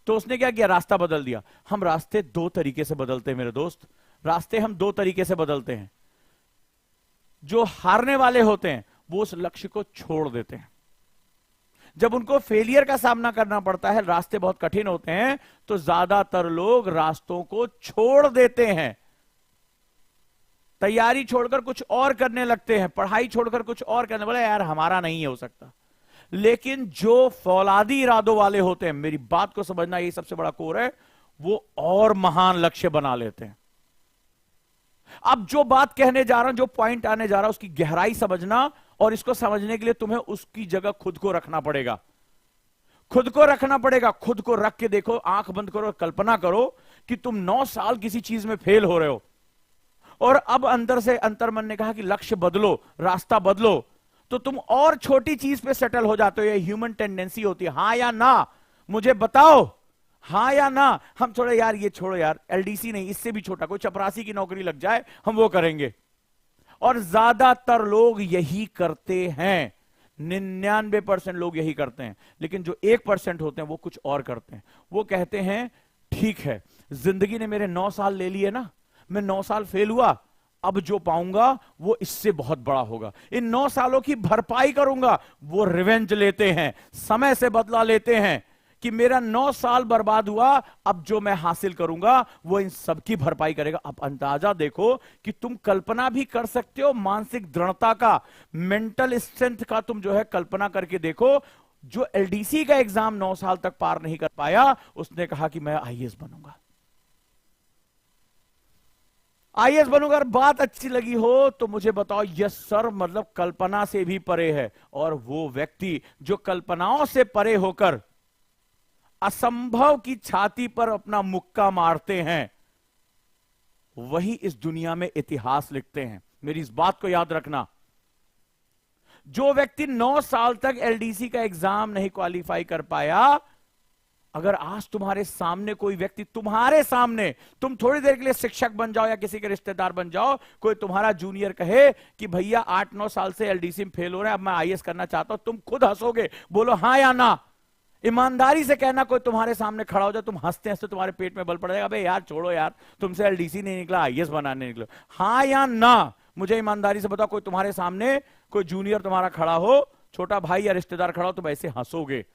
तो उसने क्या किया, रास्ता बदल दिया। हम रास्ते 2 तरीके से बदलते हैं मेरे दोस्त, रास्ते हम 2 तरीके से बदलते हैं। जो हारने वाले होते हैं वो उस लक्ष्य को छोड़ देते हैं। जब उनको फेलियर का सामना करना पड़ता है, रास्ते बहुत कठिन होते हैं, तो ज्यादातर लोग रास्तों को छोड़ देते हैं। तैयारी छोड़कर कुछ और करने लगते हैं, पढ़ाई छोड़कर कुछ और करने, बोले यार हमारा नहीं हो सकता। लेकिन जो फौलादी इरादों वाले होते हैं, मेरी बात को समझना, यही सबसे बड़ा कोर है, वो और महान लक्ष्य बना लेते हैं। अब जो बात कहने जा रहा हूं, जो पॉइंट आने जा रहा हूं, उसकी गहराई समझना, और इसको समझने के लिए तुम्हें उसकी जगह खुद को रखना पड़ेगा। खुद को रखना पड़ेगा। खुद को रख के देखो, आंख बंद करो, कल्पना करो कि तुम 9 साल किसी चीज में फेल हो रहे हो, और अब अंदर से अंतर्मन ने कहा कि लक्ष्य बदलो, रास्ता बदलो, तो तुम और छोटी चीज पे सेटल हो जाते हो। ये ह्यूमन टेंडेंसी होती है, हां या ना, मुझे बताओ, हां या ना। हम थोड़े यार ये छोड़ो यार, एलडीसी नहीं, इससे भी छोटा कोई चपरासी की नौकरी लग जाए, हम वो करेंगे। और ज्यादातर लोग यही करते हैं, 99% लोग यही करते हैं। लेकिन जो 1% होते हैं वो कुछ और करते हैं। वो कहते हैं ठीक है, जिंदगी ने मेरे 9 साल ले लिए ना, मैं 9 साल फेल हुआ, अब जो पाऊंगा वो इससे बहुत बड़ा होगा, इन 9 सालों की भरपाई करूंगा। वो रिवेंज लेते हैं, समय से बदला लेते हैं कि मेरा 9 साल बर्बाद हुआ, अब जो मैं हासिल करूंगा वो इन सब की भरपाई करेगा। अब अंदाजा देखो कि तुम कल्पना भी कर सकते हो मानसिक दृढ़ता का, मेंटल स्ट्रेंथ का। तुम जो है कल्पना करके देखो, जो एलडीसी का एग्जाम 9 साल तक पार नहीं कर पाया, उसने कहा कि मैं आईएएस बनूंगा, आईएएस बनूंगा। अगर बात अच्छी लगी हो तो मुझे बताओ, यस सर, मतलब कल्पना से भी परे है। और वो व्यक्ति जो कल्पनाओं से परे होकर असंभव की छाती पर अपना मुक्का मारते हैं, वही इस दुनिया में इतिहास लिखते हैं। मेरी इस बात को याद रखना। जो व्यक्ति 9 साल तक एलडीसी का एग्जाम नहीं क्वालिफाई कर पाया, अगर आज तुम्हारे सामने कोई व्यक्ति, तुम्हारे सामने, तुम थोड़ी देर के लिए शिक्षक बन जाओ या किसी के रिश्तेदार बन जाओ, कोई तुम्हारा जूनियर कहे कि भैया 8-9 साल से एलडीसी में फेल हो रहे हैं, अब मैं आईएएस करना चाहता हूं, तुम खुद हंसोगे, बोलो हां या ना। ईमानदारी से कहना, कोई तुम्हारे सामने खड़ा हो जाए, तुम हंसते हंसते तुम्हारे पेट में बल पड़ जाएगा, अबे यार छोड़ो यार, तुमसे एलडीसी नहीं निकला, आईएएस बनाने निकलो। हां या ना, मुझे ईमानदारी से बताओ, कोई तुम्हारे सामने कोई जूनियर तुम्हारा खड़ा हो, छोटा भाई या रिश्तेदार खड़ा हो, तुम ऐसे हंसोगे।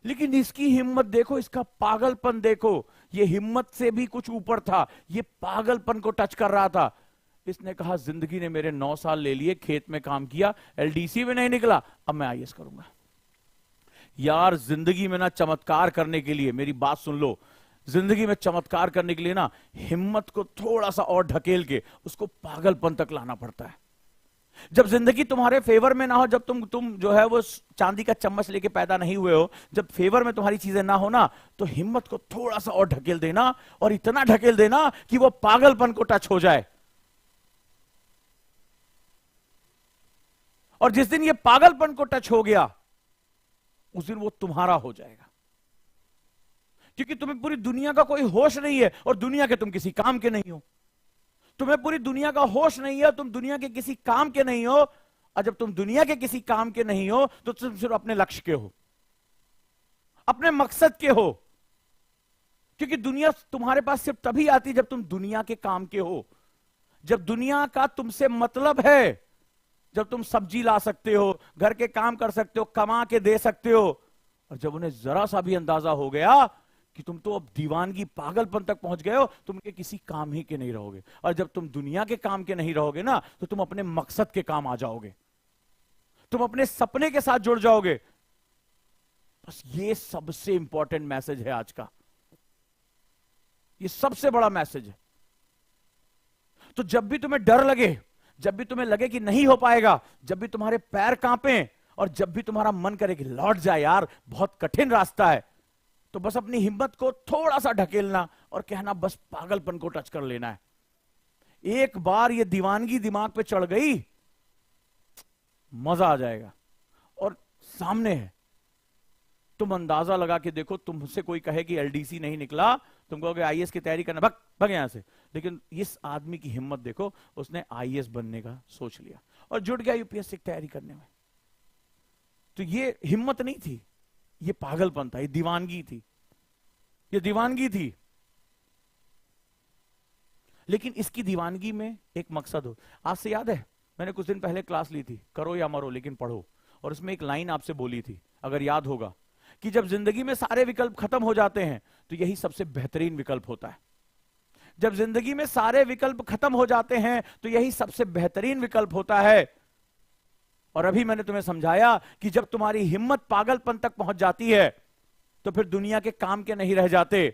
लेकिन इसकी हिम्मत देखो, इसका पागलपन देखो, ये हिम्मत से भी कुछ ऊपर था, ये पागलपन को टच कर रहा था। इसने कहा जिंदगी ने मेरे 9 साल ले लिए, खेत में काम किया, एलडीसी में नहीं निकला, अब मैं आईएएस करूंगा। यार जिंदगी में ना चमत्कार करने के लिए, मेरी बात सुन लो, जिंदगी में चमत्कार करने के लिए ना हिम्मत को थोड़ा सा और ढकेल के उसको पागलपन तक लाना पड़ता है। जब जिंदगी तुम्हारे फेवर में ना हो, जब तुम जो है वो चांदी का चम्मच लेके पैदा नहीं हुए हो, जब फेवर में तुम्हारी चीजें ना हो ना, तो हिम्मत को थोड़ा सा और ढकेल देना, और इतना ढकेल देना कि वो पागलपन को टच हो जाए। और जिस दिन ये पागलपन को टच हो गया, उस दिन वो तुम्हारा हो जाएगा, क्योंकि तुम्हें पूरी दुनिया का कोई होश नहीं है, और दुनिया के तुम किसी काम के नहीं हो। तुम्हें पूरी दुनिया का होश नहीं है, तुम दुनिया के किसी काम के नहीं हो, और जब तुम दुनिया के किसी काम के नहीं हो तो तुम सिर्फ अपने लक्ष्य के हो, अपने मकसद के हो। क्योंकि दुनिया तुम्हारे पास सिर्फ तभी आती जब तुम दुनिया के काम के हो, जब दुनिया का तुमसे मतलब है, जब तुम सब्जी ला सकते हो, घर के काम कर सकते हो, कमा के दे सकते हो। और जब उन्हें जरा सा भी अंदाजा हो गया कि तुम तो अब दीवानगी पागलपन तक पहुंच गए हो, तुम के किसी काम ही के नहीं रहोगे। और जब तुम दुनिया के काम के नहीं रहोगे ना, तो तुम अपने मकसद के काम आ जाओगे, तुम अपने सपने के साथ जुड़ जाओगे। बस ये सबसे इंपॉर्टेंट मैसेज है आज का, ये सबसे बड़ा मैसेज है। तो जब भी तुम्हें डर लगे, जब भी तुम्हें लगे कि नहीं हो पाएगा, जब भी तुम्हारे पैर कांपे, और जब भी तुम्हारा मन करे कि लौट जाए यार, बहुत कठिन रास्ता है, तो बस अपनी हिम्मत को थोड़ा सा ढकेलना और कहना बस पागलपन को टच कर लेना है। एक बार ये दीवानगी दिमाग पे चढ़ गई, मजा आ जाएगा। और सामने है, तुम अंदाजा लगा के देखो, तुमसे कोई कहे कि एलडीसी नहीं निकला, तुम कहोगे आईएएस की तैयारी करना, भग भग यहां से। लेकिन इस आदमी की हिम्मत देखो, उसने आईएएस बनने का सोच लिया और जुट गया यूपीएससी की तैयारी करने में। तो ये हिम्मत नहीं थी, ये पागलपन था, ये दीवानगी थी, ये दीवानगी थी। लेकिन इसकी दीवानगी में एक मकसद हो। आज से याद है, मैंने कुछ दिन पहले क्लास ली थी, करो या मरो लेकिन पढ़ो, और उसमें एक लाइन आपसे बोली थी, अगर याद होगा, कि जब जिंदगी में सारे विकल्प खत्म हो जाते हैं तो यही सबसे बेहतरीन विकल्प होता है। जब जिंदगी में सारे विकल्प खत्म हो जाते हैं तो यही सबसे बेहतरीन विकल्प होता है। और अभी मैंने तुम्हें समझाया कि जब तुम्हारी हिम्मत पागलपन तक पहुंच जाती है तो फिर दुनिया के काम के नहीं रह जाते।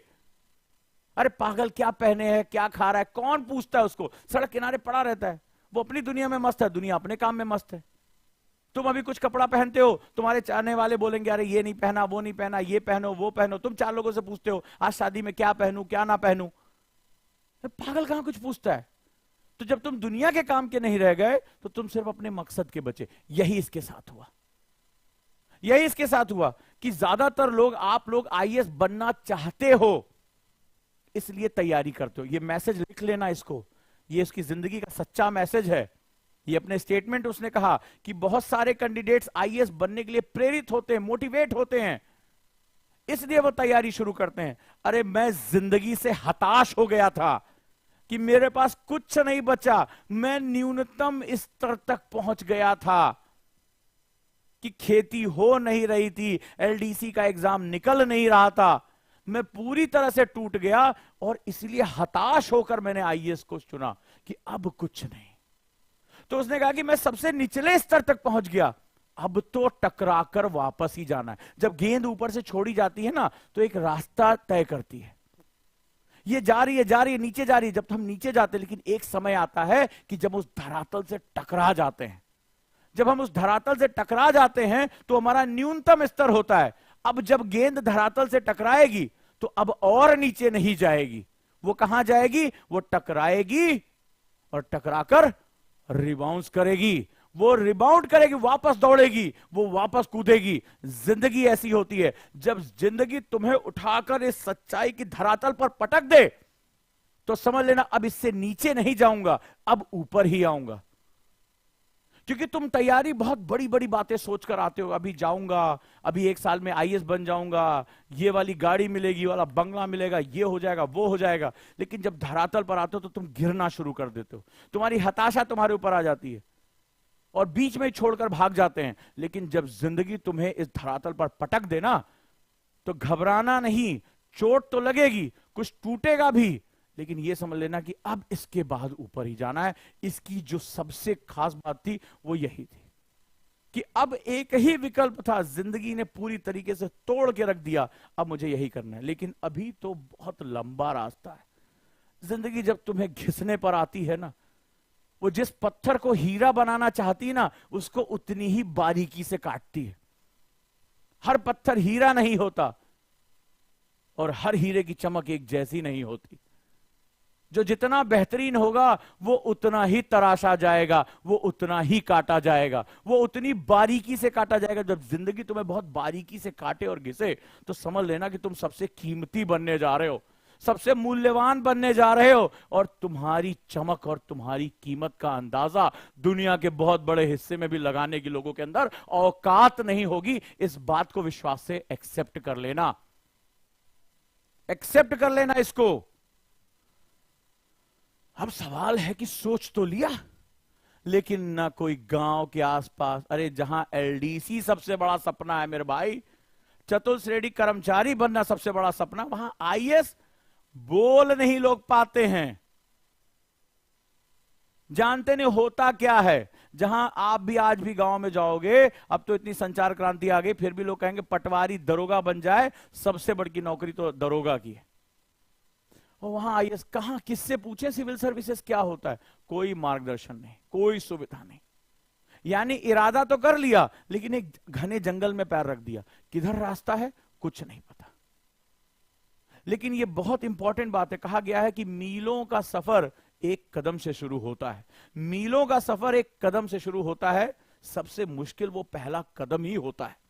अरे पागल क्या पहने हैं, क्या खा रहा है, कौन पूछता है उसको, सड़क किनारे पड़ा रहता है, वो अपनी दुनिया में मस्त है, दुनिया अपने काम में मस्त है। तुम अभी कुछ कपड़ा पहनते हो, तुम्हारे चाहने वाले बोलेंगे अरे ये नहीं पहना, वो नहीं पहना, ये पहनो, वो पहनो। तुम 4 लोगों से पूछते हो आज शादी में क्या पहनूं, क्या ना पहनूं। पागल कहां कुछ पूछता है। तो जब तुम दुनिया के काम के नहीं रह गए तो तुम सिर्फ अपने मकसद के बचे। यही इसके साथ हुआ, यही इसके साथ हुआ कि ज्यादातर लोग, आप लोग आईएएस बनना चाहते हो, इसलिए तैयारी करते हो। ये मैसेज लिख लेना इसको, ये उसकी जिंदगी का सच्चा मैसेज है। ये अपने स्टेटमेंट उसने कहा कि बहुत सारे कैंडिडेट्स आईएएस बनने के लिए प्रेरित होते हैं, मोटिवेट होते हैं, इसलिए वो तैयारी शुरू करते हैं। अरे मैं जिंदगी से हताश हो गया था कि मेरे पास कुछ नहीं बचा, मैं न्यूनतम स्तर तक पहुंच गया था कि खेती हो नहीं रही थी, एलडीसी का एग्जाम निकल नहीं रहा था, मैं पूरी तरह से टूट गया और इसलिए हताश होकर मैंने आईएएस को चुना कि अब कुछ नहीं। तो उसने कहा कि मैं सबसे निचले स्तर तक पहुंच गया, अब तो टकराकर वापस ही जाना है। जब गेंद ऊपर से छोड़ी जाती है ना तो एक रास्ता तय करती है, ये जा रही है, जा रही है, नीचे जा रही है। जब हम नीचे जाते हैं, लेकिन एक समय आता है कि जब उस धरातल से टकरा जाते हैं, जब हम उस धरातल से टकरा जाते हैं तो हमारा न्यूनतम स्तर होता है। अब जब गेंद धरातल से टकराएगी तो अब और नीचे नहीं जाएगी, वो कहां जाएगी, वो टकराएगी और टकराकर रिबाउंस करेगी, वो रिबाउंड करेगी, वापस दौड़ेगी, वो वापस कूदेगी। जिंदगी ऐसी होती है, जब जिंदगी तुम्हें उठाकर इस सच्चाई की धरातल पर पटक दे तो समझ लेना अब इससे नीचे नहीं जाऊंगा, अब ऊपर ही आऊंगा। क्योंकि तुम तैयारी बहुत बड़ी बड़ी बातें सोचकर आते हो, अभी जाऊंगा, अभी 1 साल में आईएएस बन जाऊंगा, ये वाली गाड़ी मिलेगी, वाला बंगला मिलेगा, ये हो जाएगा, वो हो जाएगा। लेकिन जब धरातल पर आते हो तो तुम गिरना शुरू कर देते हो, तुम्हारी हताशा तुम्हारे ऊपर आ जाती है और बीच में छोड़कर भाग जाते हैं। लेकिन जब जिंदगी तुम्हें इस धरातल पर पटक देना तो घबराना नहीं, चोट तो लगेगी, कुछ टूटेगा भी, लेकिन यह समझ लेना कि अब इसके बाद ऊपर ही जाना है। इसकी जो सबसे खास बात थी वो यही थी कि अब एक ही विकल्प था, जिंदगी ने पूरी तरीके से तोड़ के रख दिया, अब मुझे यही करना है। लेकिन अभी तो बहुत लंबा रास्ता है। जिंदगी जब तुम्हें घिसने पर आती है ना, वो जिस पत्थर को हीरा बनाना चाहती ना, उसको उतनी ही बारीकी से काटती है। हर पत्थर हीरा नहीं होता और हर हीरे की चमक एक जैसी नहीं होती। जो जितना बेहतरीन होगा वो उतना ही तराशा जाएगा, वो उतना ही काटा जाएगा, वो उतनी बारीकी से काटा जाएगा। जब जिंदगी तुम्हें बहुत बारीकी से काटे और घिसे तो समझ लेना कि तुम सबसे कीमती बनने जा रहे हो, सबसे मूल्यवान बनने जा रहे हो, और तुम्हारी चमक और तुम्हारी कीमत का अंदाजा दुनिया के बहुत बड़े हिस्से में भी लगाने की लोगों के अंदर औकात नहीं होगी। इस बात को विश्वास से एक्सेप्ट कर लेना, एक्सेप्ट कर लेना इसको। अब सवाल है कि सोच तो लिया, लेकिन ना कोई गांव के आसपास, अरे जहां एलडीसी सबसे बड़ा सपना है मेरे भाई, चतुर्श्रेणी कर्मचारी बनना सबसे बड़ा सपना, वहां आईएएस बोल नहीं लोग पाते हैं, जानते नहीं होता क्या है। जहां आप भी आज भी गांव में जाओगे, अब तो इतनी संचार क्रांति आ गई, फिर भी लोग कहेंगे पटवारी दरोगा बन जाए, सबसे बड़ी नौकरी तो दरोगा की है। और वहां आईएएस कहां, किससे पूछे सिविल सर्विसेज क्या होता है? कोई मार्गदर्शन नहीं, कोई सुविधा नहीं। यानी इरादा तो कर लिया, लेकिन एक घने जंगल में पैर रख दिया, किधर रास्ता है कुछ नहीं पता। लेकिन यह बहुत इंपॉर्टेंट बात है, कहा गया है कि मीलों का सफर एक कदम से शुरू होता है। मीलों का सफर एक कदम से शुरू होता है, सबसे मुश्किल वो पहला कदम ही होता है।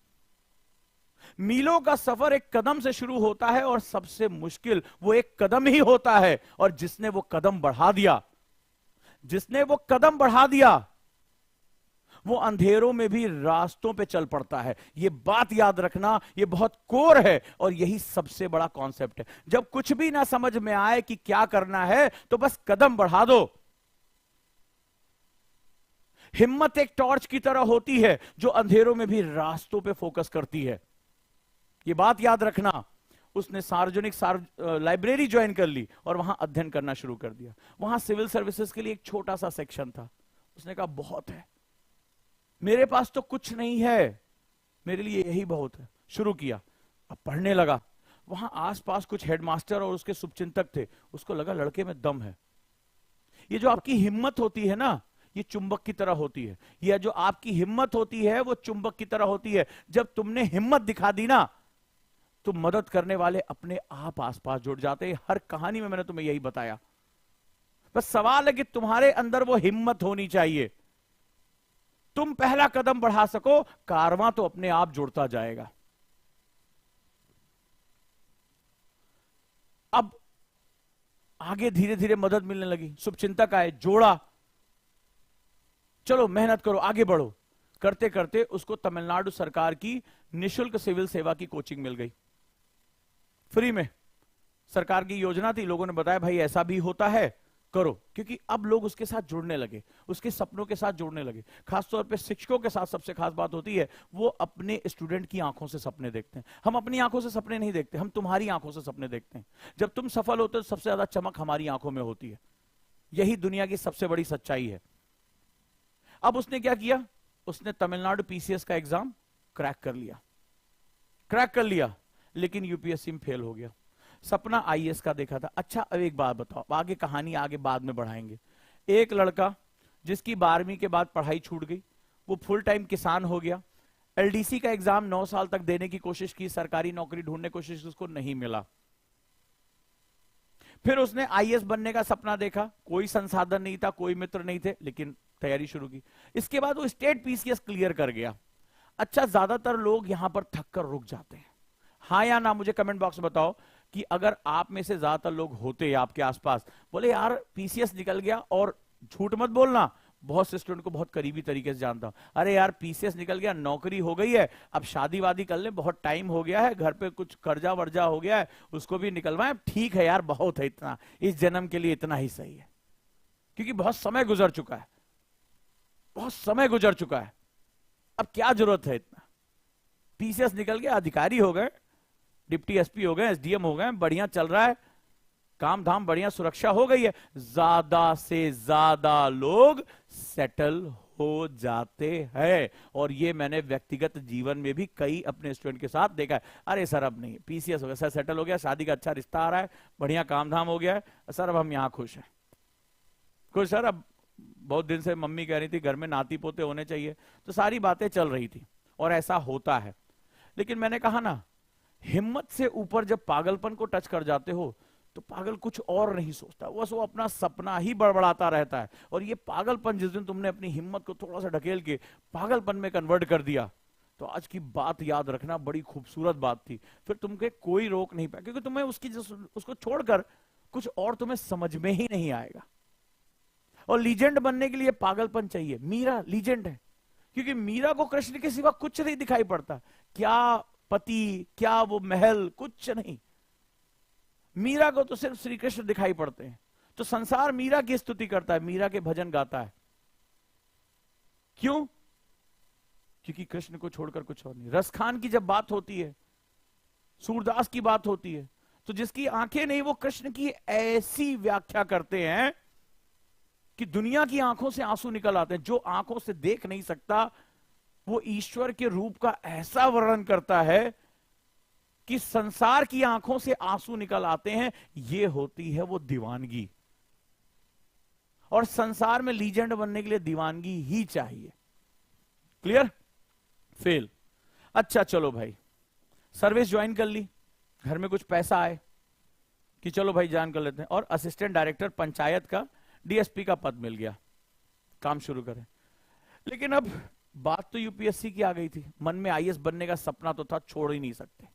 मीलों का सफर एक कदम से शुरू होता है और सबसे मुश्किल वो एक कदम ही होता है। और जिसने वो कदम बढ़ा दिया, जिसने वो कदम बढ़ा दिया, वो अंधेरों में भी रास्तों पे चल पड़ता है। ये बात याद रखना, ये बहुत कोर है और यही सबसे बड़ा कॉन्सेप्ट है। जब कुछ भी ना समझ में आए कि क्या करना है, तो बस कदम बढ़ा दो। हिम्मत एक टॉर्च की तरह होती है जो अंधेरों में भी रास्तों पे फोकस करती है। ये बात याद रखना। उसने सार्वजनिक लाइब्रेरी ज्वाइन कर ली और वहां अध्ययन करना शुरू कर दिया। वहां सिविल सर्विसेज के लिए एक छोटा सा सेक्शन था। उसने कहा बहुत है, मेरे पास तो कुछ नहीं है, मेरे लिए यही बहुत है। शुरू किया, अब पढ़ने लगा। वहां आसपास कुछ हेडमास्टर और उसके शुभचिंतक थे। उसको लगा लड़के में दम है। ये जो आपकी हिम्मत होती है ना, ये चुंबक की तरह होती है। यह जो आपकी हिम्मत होती है वो चुंबक की तरह होती है। जब तुमने हिम्मत दिखा दी ना, तो मदद करने वाले अपने आप आसपास जुड़ जाते हैं। हर कहानी में मैंने तुम्हें यही बताया। बस सवाल है कि तुम्हारे अंदर वो हिम्मत होनी चाहिए। तुम पहला कदम बढ़ा सको, कारवां तो अपने आप जुड़ता जाएगा। अब आगे धीरे धीरे मदद मिलने लगी। शुभचिंतक आए, जोड़ा, चलो मेहनत करो, आगे बढ़ो। करते करते उसको तमिलनाडु सरकार की निशुल्क सिविल सेवा की कोचिंग मिल गई, फ्री में। सरकार की योजना थी, लोगों ने बताया भाई ऐसा भी होता है, करो। क्योंकि अब लोग उसके साथ जुड़ने लगे, उसके सपनों के साथ जुड़ने लगे। खासतौर पे शिक्षकों के साथ सबसे खास बात होती है, वो अपने स्टूडेंट की आंखों से सपने देखते हैं। हम अपनी आंखों से सपने नहीं देखते, हम तुम्हारी आंखों से सपने देखते हैं। जब तुम सफल होते हो, सबसे ज्यादा चमक हमारी आंखों में होती है। यही दुनिया की सबसे बड़ी सच्चाई है। अब उसने क्या किया, उसने तमिलनाडु पीसीएस का एग्जाम क्रैक कर लिया, लेकिन यूपीएससी में फेल हो गया। सपना आईएएस का देखा था। अच्छा, अब एक बात बताओ, आगे कहानी आगे बाद में बढ़ाएंगे। एक लड़का जिसकी 12वीं के बाद पढ़ाई छूट गई, वो फुल टाइम किसान हो गया। एलडीसी का एग्जाम 9 साल तक देने की कोशिश की, सरकारी नौकरी ढूंढने की कोशिश की, उसको नहीं मिला। फिर उसने आईएएस बनने का सपना देखा, कोई संसाधन नहीं था, कोई मित्र नहीं थे, लेकिन तैयारी शुरू की। इसके बाद वो स्टेट पीसीएस क्लियर कर गया। अच्छा, ज्यादातर लोग यहां पर थक कर रुक जाते हैं। हाँ या ना, मुझे कमेंट बॉक्स में बताओ कि अगर आप में से ज्यादातर लोग होते आपके आसपास, बोले यार पीसीएस निकल गया, और झूठ मत बोलना, बहुत से स्टूडेंट को बहुत करीबी तरीके से जानता हूं, अरे यार पीसीएस निकल गया, नौकरी हो गई है, अब शादी वादी कर ले, बहुत टाइम हो गया है, घर पे कुछ कर्जा वर्जा हो गया है, उसको भी निकलवाएं, ठीक है यार, बहुत है इतना, इस जन्म के लिए इतना ही सही है। क्योंकि बहुत समय गुजर चुका है, बहुत समय गुजर चुका है, अब क्या जरूरत है इतना। पीसीएस निकल गया, अधिकारी हो गए, डिप्टी एसपी हो गए, एसडीएम हो गए, बढ़िया चल रहा है, काम धाम बढ़िया, सुरक्षा हो गई है। ज्यादा से ज्यादा लोग सेटल हो जाते हैं। और ये मैंने व्यक्तिगत जीवन में भी कई अपने स्टूडेंट के साथ देखा है। अरे सर अब नहीं, पीसीएस हो गया सर, सेटल हो गया, शादी का अच्छा रिश्ता आ रहा है, बढ़िया काम धाम हो गया है सर, अब हम यहाँ खुश हैं। खुश सर, अब बहुत दिन से मम्मी कह रही थी घर में नाती पोते होने चाहिए, तो सारी बातें चल रही थी और ऐसा होता है। लेकिन मैंने कहा ना, हिम्मत से ऊपर जब पागलपन को टच कर जाते हो तो पागल कुछ और नहीं सोचता, बस वो अपना सपना ही बड़बड़ाता रहता है। और ये पागलपन जिस दिन तुमने अपनी हिम्मत को थोड़ा सा ढकेल के पागलपन में कन्वर्ट कर दिया, तो आज की बात याद रखना, बड़ी खूबसूरत बात थी। फिर तुमके कोई रोक नहीं पाया, क्योंकि तुम्हें उसको छोड़कर कुछ और तुम्हें समझ में ही नहीं आएगा। और लीजेंड बनने के लिए पागलपन चाहिए। मीरा लीजेंड है क्योंकि मीरा को कृष्ण के सिवा कुछ नहीं दिखाई पड़ता, क्या पति, क्या वो महल, कुछ नहीं। मीरा को तो सिर्फ श्री कृष्ण दिखाई पड़ते हैं। तो संसार मीरा की स्तुति करता है, मीरा के भजन गाता है। क्यों? क्योंकि कृष्ण को छोड़कर कुछ और नहीं। रसखान की जब बात होती है, सूरदास की बात होती है, तो जिसकी आंखें नहीं वो कृष्ण की ऐसी व्याख्या करते हैं कि दुनिया की आंखों से आंसू निकल आते हैं। जो आंखों से देख नहीं सकता वो ईश्वर के रूप का ऐसा वर्णन करता है कि संसार की आंखों से आंसू निकल आते हैं। ये होती है वो दीवानगी। और संसार में लीजेंड बनने के लिए दीवानगी ही चाहिए। क्लियर? फेल। अच्छा चलो भाई, सर्विस ज्वाइन कर ली, घर में कुछ पैसा आए कि चलो भाई ज्वाइन कर लेते हैं, और असिस्टेंट डायरेक्टर पंचायत का डीएसपी का पद मिल गया, काम शुरू करें। लेकिन अब बात तो यूपीएससी की आ गई थी, मन में आईएएस बनने का सपना तो था, छोड़ ही नहीं सकते।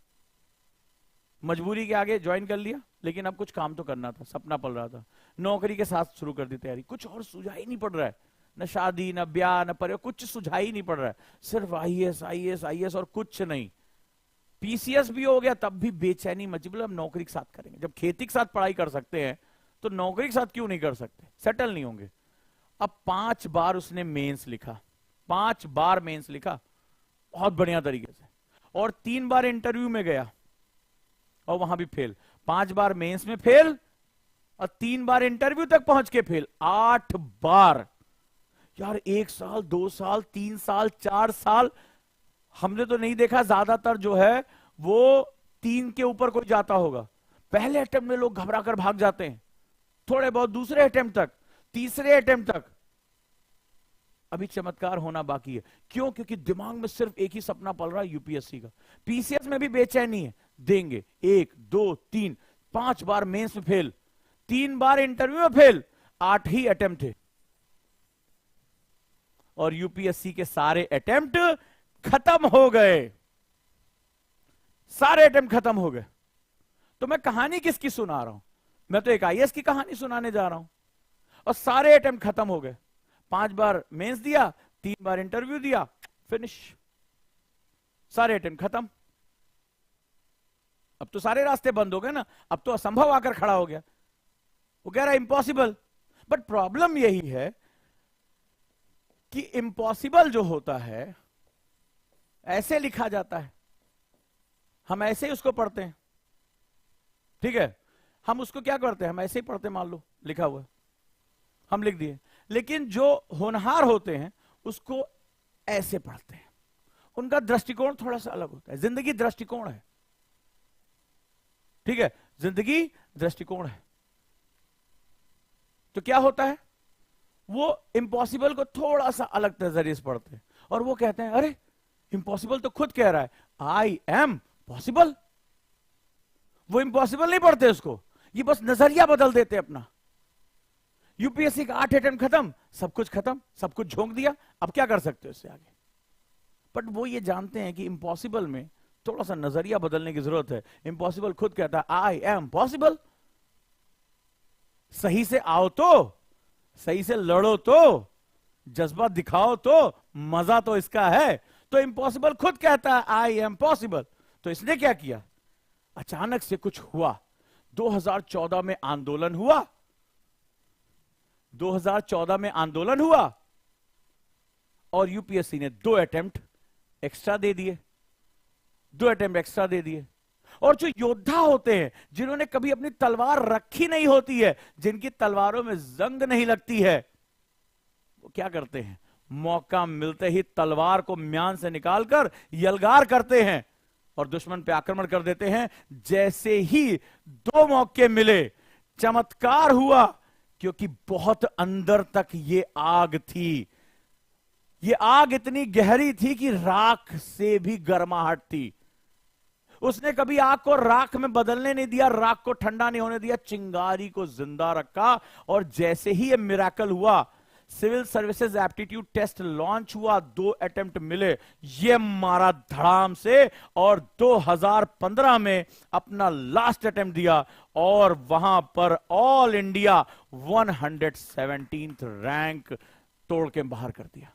मजबूरी के आगे ज्वाइन कर लिया, लेकिन अब कुछ काम तो करना था, सपना पल रहा था। नौकरी के साथ शुरू कर दी तैयारी, कुछ और सुझा ही नहीं पड़ रहा है, न शादी न ब्याह न परिवार, कुछ सुझा ही नहीं पड़ रहा है, सिर्फ आईएएस आईएएस आईएएस और कुछ नहीं। पीसीएस भी हो गया तब भी बेचैनी मची, बोले अब नौकरी के साथ करेंगे। जब खेती के साथ पढ़ाई कर सकते हैं तो नौकरी के साथ क्यों नहीं कर सकते? सेटल नहीं होंगे। अब 5 बार उसने मेंस लिखा, 5 बार मेंस लिखा बहुत बढ़िया तरीके से, और 3 बार इंटरव्यू में गया और वहां भी फेल। 5 बार मेंस में फेल और 3 बार इंटरव्यू तक पहुंच के फेल। 8 बार यार, 1 साल 2 साल 3 साल 4 साल हमने तो नहीं देखा, ज्यादातर जो है वो 3 के ऊपर कोई जाता होगा। पहले अटेम्प्ट में लोग घबरा कर भाग जाते हैं, थोड़े बहुत दूसरे अटेम्प्ट तक, तीसरे अटेम्प्ट तक। अभी चमत्कार होना बाकी है। क्यों? क्योंकि दिमाग में सिर्फ एक ही सपना पल रहा है, यूपीएससी का। पीसीएस में भी बेचैनी है, देंगे 1 2 3, 5 बार मेंस में फेल, 3 बार इंटरव्यू में फेल, 8 ही अटेम्प्ट थे। और यूपीएससी के सारे अटेम्प्ट खत्म हो गए, सारे अटेम्प्ट खत्म हो गए। तो मैं कहानी किसकी सुना रहा हूं? मैं तो एक आईएएस की कहानी सुनाने जा रहा हूं। और सारे अटेम्प्ट खत्म हो गए, 5 बार मेंस दिया, 3 बार इंटरव्यू दिया, फिनिश, सारे अटेम्प्ट खत्म। अब तो सारे रास्ते बंद हो गए ना, अब तो असंभव आकर खड़ा हो गया। वो कह रहा है इम्पॉसिबल। बट प्रॉब्लम यही है कि इम्पॉसिबल जो होता है ऐसे लिखा जाता है, हम ऐसे ही उसको पढ़ते हैं। ठीक है, हम उसको क्या करते हैं, हम ऐसे ही पढ़ते, मान लो लिखा हुआ हम लिख दिए। लेकिन जो होनहार होते हैं उसको ऐसे पढ़ते हैं, उनका दृष्टिकोण थोड़ा सा अलग होता है। जिंदगी दृष्टिकोण है, ठीक है, जिंदगी दृष्टिकोण है। तो क्या होता है, वो इम्पॉसिबल को थोड़ा सा अलग नजरिए से पढ़ते हैं, और वो कहते हैं अरे इम्पॉसिबल तो खुद कह रहा है आई एम पॉसिबल। वो इम्पॉसिबल नहीं पढ़ते उसको, ये बस नजरिया बदल देते अपना। यूपीएससी का 8 अटेम्प्ट खत्म, सब कुछ खत्म, सब कुछ झोंक दिया, अब क्या कर सकते हो इससे आगे? बट वो ये जानते हैं कि इम्पॉसिबल में थोड़ा सा नजरिया बदलने की जरूरत है। इम्पॉसिबल खुद कहता है आई एम पॉसिबल। सही से आओ तो, सही से लड़ो तो, जज्बा दिखाओ तो, मजा तो इसका है। तो इम्पॉसिबल खुद कहता है आई एम पॉसिबल। तो इसने क्या किया, अचानक से कुछ हुआ। 2014 में आंदोलन हुआ, 2014 में आंदोलन हुआ, और यूपीएससी ने 2 अटेम्प्ट एक्स्ट्रा दे दिए, 2 अटेम्प्ट एक्स्ट्रा दे दिए। और जो योद्धा होते हैं, जिन्होंने कभी अपनी तलवार रखी नहीं होती है, जिनकी तलवारों में जंग नहीं लगती है, वो क्या करते हैं, मौका मिलते ही तलवार को म्यान से निकालकर यलगार करते हैं और दुश्मन पे आक्रमण कर देते हैं। जैसे ही 2 मौके मिले, चमत्कार हुआ, क्योंकि बहुत अंदर तक ये आग थी। ये आग इतनी गहरी थी कि राख से भी गर्माहट थी। उसने कभी आग को राख में बदलने नहीं दिया, राख को ठंडा नहीं होने दिया, चिंगारी को जिंदा रखा। और जैसे ही ये मिरेकल हुआ, civil services aptitude test launch हुआ, 2 अटेम्प्ट मिले, ये मारा धड़ाम से और 2015 में अपना लास्ट अटेम्प्ट दिया और वहां पर ऑल इंडिया 117th रैंक तोड़ के बाहर कर दिया।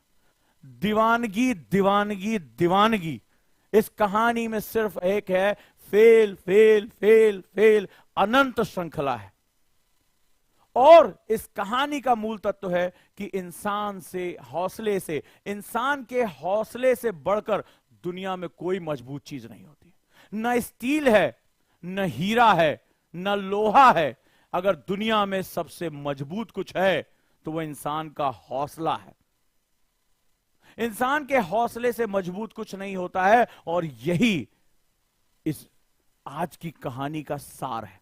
दीवानगी दीवानगी दीवानगी इस कहानी में सिर्फ एक है, फेल फेल फेल फेल, अनंत श्रृंखला है। और इस कहानी का मूल तत्व है कि इंसान के हौसले से बढ़कर दुनिया में कोई मजबूत चीज नहीं होती। न स्टील है, न हीरा है, न लोहा है। अगर दुनिया में सबसे मजबूत कुछ है तो वह इंसान का हौसला है। इंसान के हौसले से मजबूत कुछ नहीं होता है और यही इस आज की कहानी का सार है।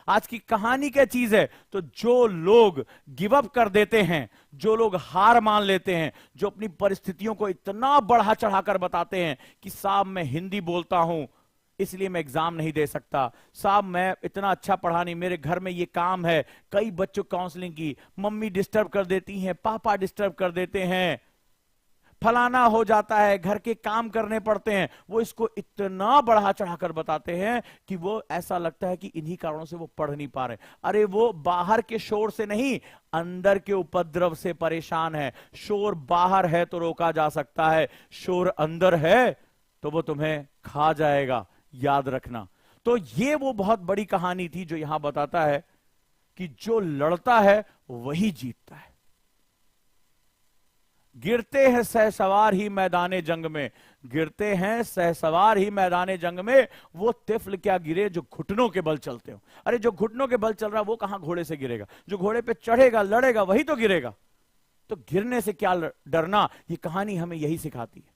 आज की कहानी क्या चीज है? तो जो लोग गिव अप कर देते हैं, जो लोग हार मान लेते हैं, जो अपनी परिस्थितियों को इतना बढ़ा चढ़ाकर बताते हैं कि साहब मैं हिंदी बोलता हूं इसलिए मैं एग्जाम नहीं दे सकता, साहब मैं इतना अच्छा पढ़ा नहीं, मेरे घर में ये काम है, कई बच्चों काउंसलिंग की, मम्मी डिस्टर्ब कर देती हैं, पापा डिस्टर्ब कर देते हैं, फलाना हो जाता है, घर के काम करने पड़ते हैं। वो इसको इतना बढ़ा चढ़ाकर बताते हैं कि वो ऐसा लगता है कि इन्हीं कारणों से वो पढ़ नहीं पा रहे। अरे वो बाहर के शोर से नहीं, अंदर के उपद्रव से परेशान है। शोर बाहर है तो रोका जा सकता है, शोर अंदर है तो वो तुम्हें खा जाएगा, याद रखना। तो ये वो बहुत बड़ी कहानी थी जो यहां बताता है कि जो लड़ता है वही जीतता है। गिरते हैं सहसवार ही मैदाने जंग में, गिरते हैं सहसवार ही मैदाने जंग में, वो तिफल क्या गिरे जो घुटनों के बल चलते हो। अरे जो घुटनों के बल चल रहा वो कहां घोड़े से गिरेगा? जो घोड़े पे चढ़ेगा लड़ेगा वही तो गिरेगा। तो गिरने से क्या डरना? ये कहानी हमें यही सिखाती है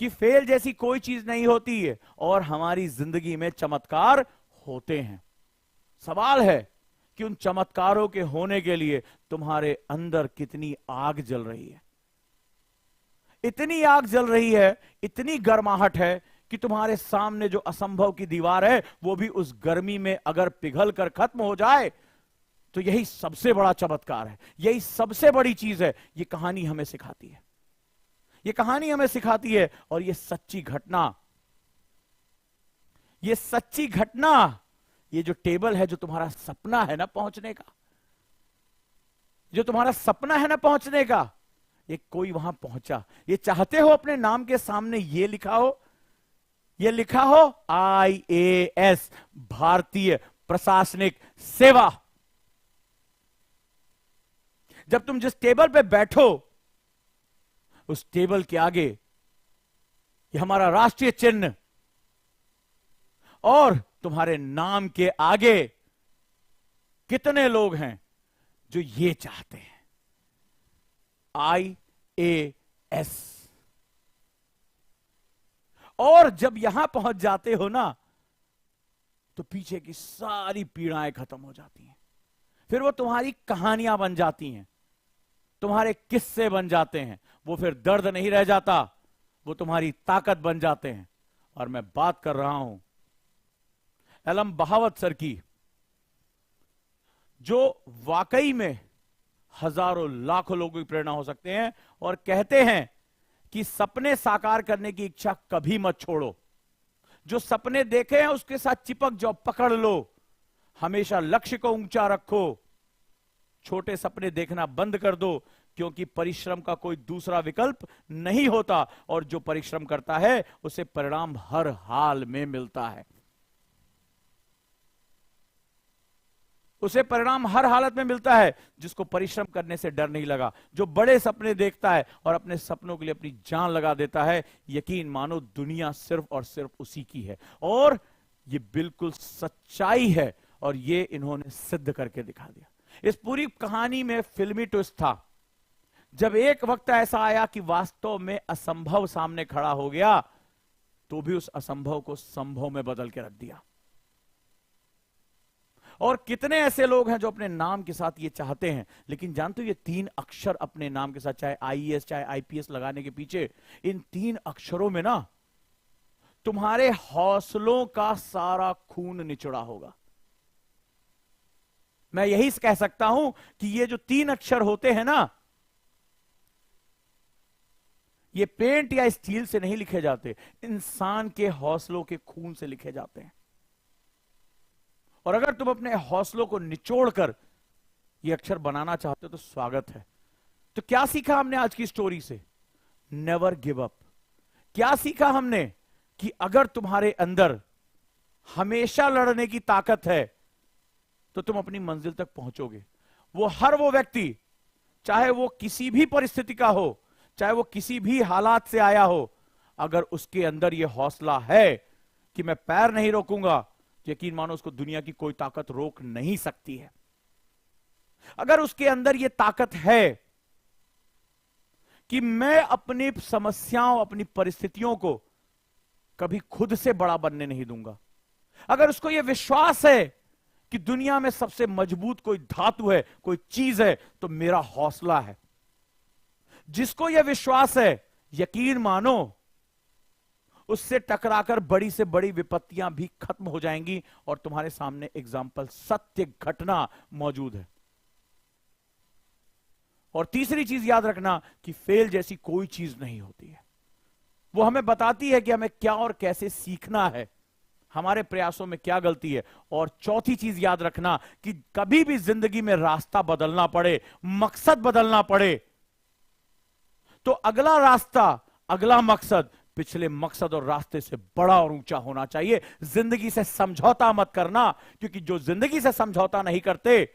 कि फेल जैसी कोई चीज नहीं होती है और हमारी जिंदगी में चमत्कार होते हैं। सवाल है कि उन चमत्कारों के होने के लिए तुम्हारे अंदर कितनी आग जल रही है। इतनी आग जल रही है, इतनी गर्माहट है कि तुम्हारे सामने जो असंभव की दीवार है वो भी उस गर्मी में अगर पिघल कर खत्म हो जाए तो यही सबसे बड़ा चमत्कार है, यही सबसे बड़ी चीज है। ये कहानी हमें सिखाती है, ये कहानी हमें सिखाती है। और ये सच्ची घटना, ये सच्ची घटना, ये जो टेबल है, जो तुम्हारा सपना है ना पहुंचने का, जो तुम्हारा सपना है ना पहुंचने का, ये कोई वहां पहुंचा। ये चाहते हो अपने नाम के सामने ये लिखा हो, ये लिखा हो IAS, भारतीय प्रशासनिक सेवा। जब तुम जिस टेबल पे बैठो उस टेबल के आगे ये हमारा राष्ट्रीय चिन्ह और तुम्हारे नाम के आगे कितने लोग हैं जो ये चाहते हैं IAS। और जब यहां पहुंच जाते हो ना तो पीछे की सारी पीड़ाएं खत्म हो जाती हैं। फिर वो तुम्हारी कहानियां बन जाती हैं, तुम्हारे किस्से बन जाते हैं। वो फिर दर्द नहीं रह जाता, वो तुम्हारी ताकत बन जाते हैं। और मैं बात कर रहा हूं एलम बहावत सर की, जो वाकई में हजारों लाखों लोगों की प्रेरणा हो सकते हैं और कहते हैं कि सपने साकार करने की इच्छा कभी मत छोड़ो। जो सपने देखे हैं उसके साथ चिपक जाओ, पकड़ लो, हमेशा लक्ष्य को ऊंचा रखो, छोटे सपने देखना बंद कर दो, क्योंकि परिश्रम का कोई दूसरा विकल्प नहीं होता और जो परिश्रम करता है उसे परिणाम हर हाल में मिलता है, उसे परिणाम हर हालत में मिलता है। जिसको परिश्रम करने से डर नहीं लगा, जो बड़े सपने देखता है और अपने सपनों के लिए अपनी जान लगा देता है, यकीन मानो दुनिया सिर्फ और सिर्फ उसी की है। और ये बिल्कुल सच्चाई है और ये इन्होंने सिद्ध करके दिखा दिया। इस पूरी कहानी में फिल्मी ट्विस्ट था। जब एक वक्त ऐसा आया कि वास्तव में असंभव सामने खड़ा हो गया, तो भी उस असंभव को संभव में बदल के रख दिया। और कितने ऐसे लोग हैं जो अपने नाम के साथ ये चाहते हैं, लेकिन जानते हो ये 3 अक्षर अपने नाम के साथ, चाहे आईएएस चाहे आईपीएस लगाने के पीछे, इन 3 अक्षरों में ना तुम्हारे हौसलों का सारा खून निचोड़ा होगा। मैं यही कह सकता हूं कि ये जो 3 अक्षर होते हैं ना, ये पेंट या स्टील से नहीं लिखे जाते, इंसान के हौसलों के खून से लिखे जाते हैं। और अगर तुम अपने हौसलों को निचोड़कर ये अक्षर बनाना चाहते हो तो स्वागत है। तो क्या सीखा हमने आज की स्टोरी से? Never give up. क्या सीखा हमने? कि अगर तुम्हारे अंदर हमेशा लड़ने की ताकत है तो तुम अपनी मंजिल तक पहुंचोगे। वो व्यक्ति, चाहे वो किसी भी परिस्थिति का हो, चाहे वो किसी भी हालात से आया हो, अगर उसके अंदर यह हौसला है कि मैं पैर नहीं रोकूंगा, यकीन मानो उसको दुनिया की कोई ताकत रोक नहीं सकती है। अगर उसके अंदर यह ताकत है कि मैं अपनी समस्याओं, अपनी परिस्थितियों को कभी खुद से बड़ा बनने नहीं दूंगा, अगर उसको यह विश्वास है कि दुनिया में सबसे मजबूत कोई धातु है, कोई चीज है, तो मेरा हौसला है, जिसको यह विश्वास है, यकीन मानो उससे टकराकर बड़ी से बड़ी विपत्तियां भी खत्म हो जाएंगी और तुम्हारे सामने एग्जाम्पल, सत्य घटना मौजूद है। और तीसरी चीज याद रखना कि फेल जैसी कोई चीज नहीं होती है। वो हमें बताती है कि हमें क्या और कैसे सीखना है, हमारे प्रयासों में क्या गलती है। और चौथी चीज याद रखना कि कभी भी जिंदगी में रास्ता बदलना पड़े, मकसद बदलना पड़े, तो अगला रास्ता, अगला मकसद पिछले मकसद और रास्ते से बड़ा और ऊंचा होना चाहिए। जिंदगी से समझौता मत करना, क्योंकि जो जिंदगी से समझौता नहीं करते,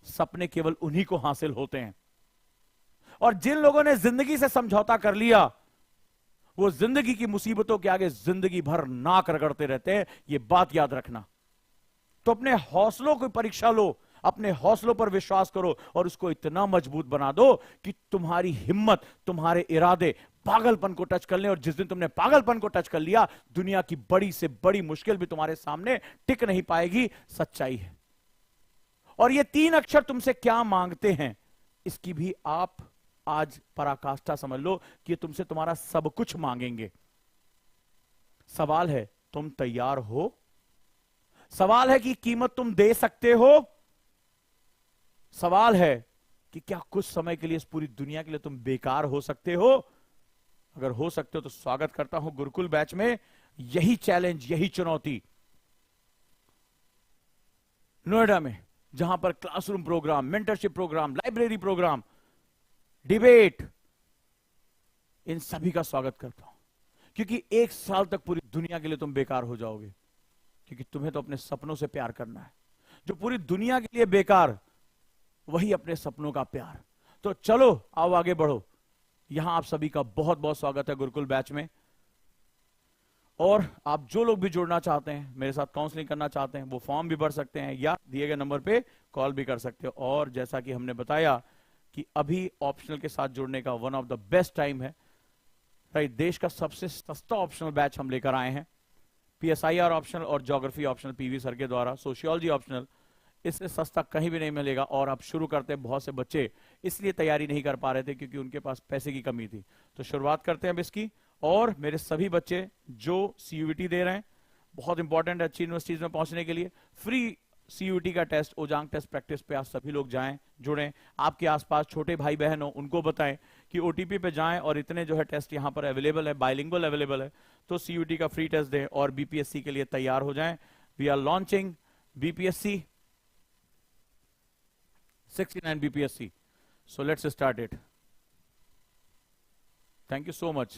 सपने केवल उन्हीं को हासिल होते हैं। और जिन लोगों ने जिंदगी से समझौता कर लिया, वो जिंदगी की मुसीबतों के आगे जिंदगी भर नाक रगड़ते रहते हैं। ये बात याद रखना। तो अपने हौसलों की परीक्षा लो, अपने हौसलों पर विश्वास करो और उसको इतना मजबूत बना दो कि तुम्हारी हिम्मत, तुम्हारे इरादे पागलपन को टच कर लें। और जिस दिन तुमने पागलपन को टच कर लिया, दुनिया की बड़ी से बड़ी मुश्किल भी तुम्हारे सामने टिक नहीं पाएगी। सच्चाई है। और ये 3 अक्षर तुमसे क्या मांगते हैं, इसकी भी आप आज पराकाष्ठा समझ लो कि ये तुमसे तुम्हारा सब कुछ मांगेंगे। सवाल है, तुम तैयार हो? सवाल है कि कीमत तुम दे सकते हो? सवाल है कि क्या कुछ समय के लिए इस पूरी दुनिया के लिए तुम बेकार हो सकते हो? अगर हो सकते हो तो स्वागत करता हूं गुरुकुल बैच में। यही चैलेंज, यही चुनौती नोएडा में, जहां पर classroom programme, mentorship programme, library programme, debate, इन सभी का स्वागत करता हूं। क्योंकि 1 साल तक पूरी दुनिया के लिए तुम बेकार हो जाओगे, क्योंकि तुम्हें तो अपने सपनों से प्यार करना है। जो पूरी दुनिया के लिए बेकार, वही अपने सपनों का प्यार। तो चलो आओ आगे बढ़ो। यहां आप सभी का बहुत बहुत स्वागत है गुरुकुल बैच में। और आप जो लोग भी जुड़ना चाहते हैं, मेरे साथ काउंसलिंग करना चाहते हैं, वो फॉर्म भी भर सकते हैं या दिए गए नंबर पे कॉल भी कर सकते हो। और जैसा कि हमने बताया कि अभी ऑप्शनल के साथ जुड़ने का one of the best time है। राइट, देश का सबसे सस्ता ऑप्शनल बैच हम लेकर आए हैं। PSIR ऑप्शनल और ज्योग्राफी ऑप्शनल PV सर के द्वारा, सोशियोलॉजी ऑप्शनल, इससे सस्ता कहीं भी नहीं मिलेगा। और अब शुरू करते हैं। बहुत से बच्चे इसलिए तैयारी नहीं कर पा रहे थे क्योंकि उनके पास पैसे की कमी थी। तो शुरुआत करते हैं अब इसकी। और मेरे सभी बच्चे जो CUET दे रहे हैं, बहुत इंपॉर्टेंट है अच्छी यूनिवर्सिटीज में पहुंचने के लिए, फ्री CUET का टेस्ट, ओजांग टेस्ट प्रैक्टिस पे आप सभी लोग जाएं, जुड़ें। आपके आसपास छोटे भाई बहन हो, उनको बताएं कि OTP पे जाएं और इतने जो है टेस्ट यहां पर अवेलेबल है, बाइलिंगुअल अवेलेबल है, तो CUET का फ्री टेस्ट दें और BPSC के लिए तैयार हो जाएं। We are launching BPSC 69 BPSC. So let's start it. Thank you so much.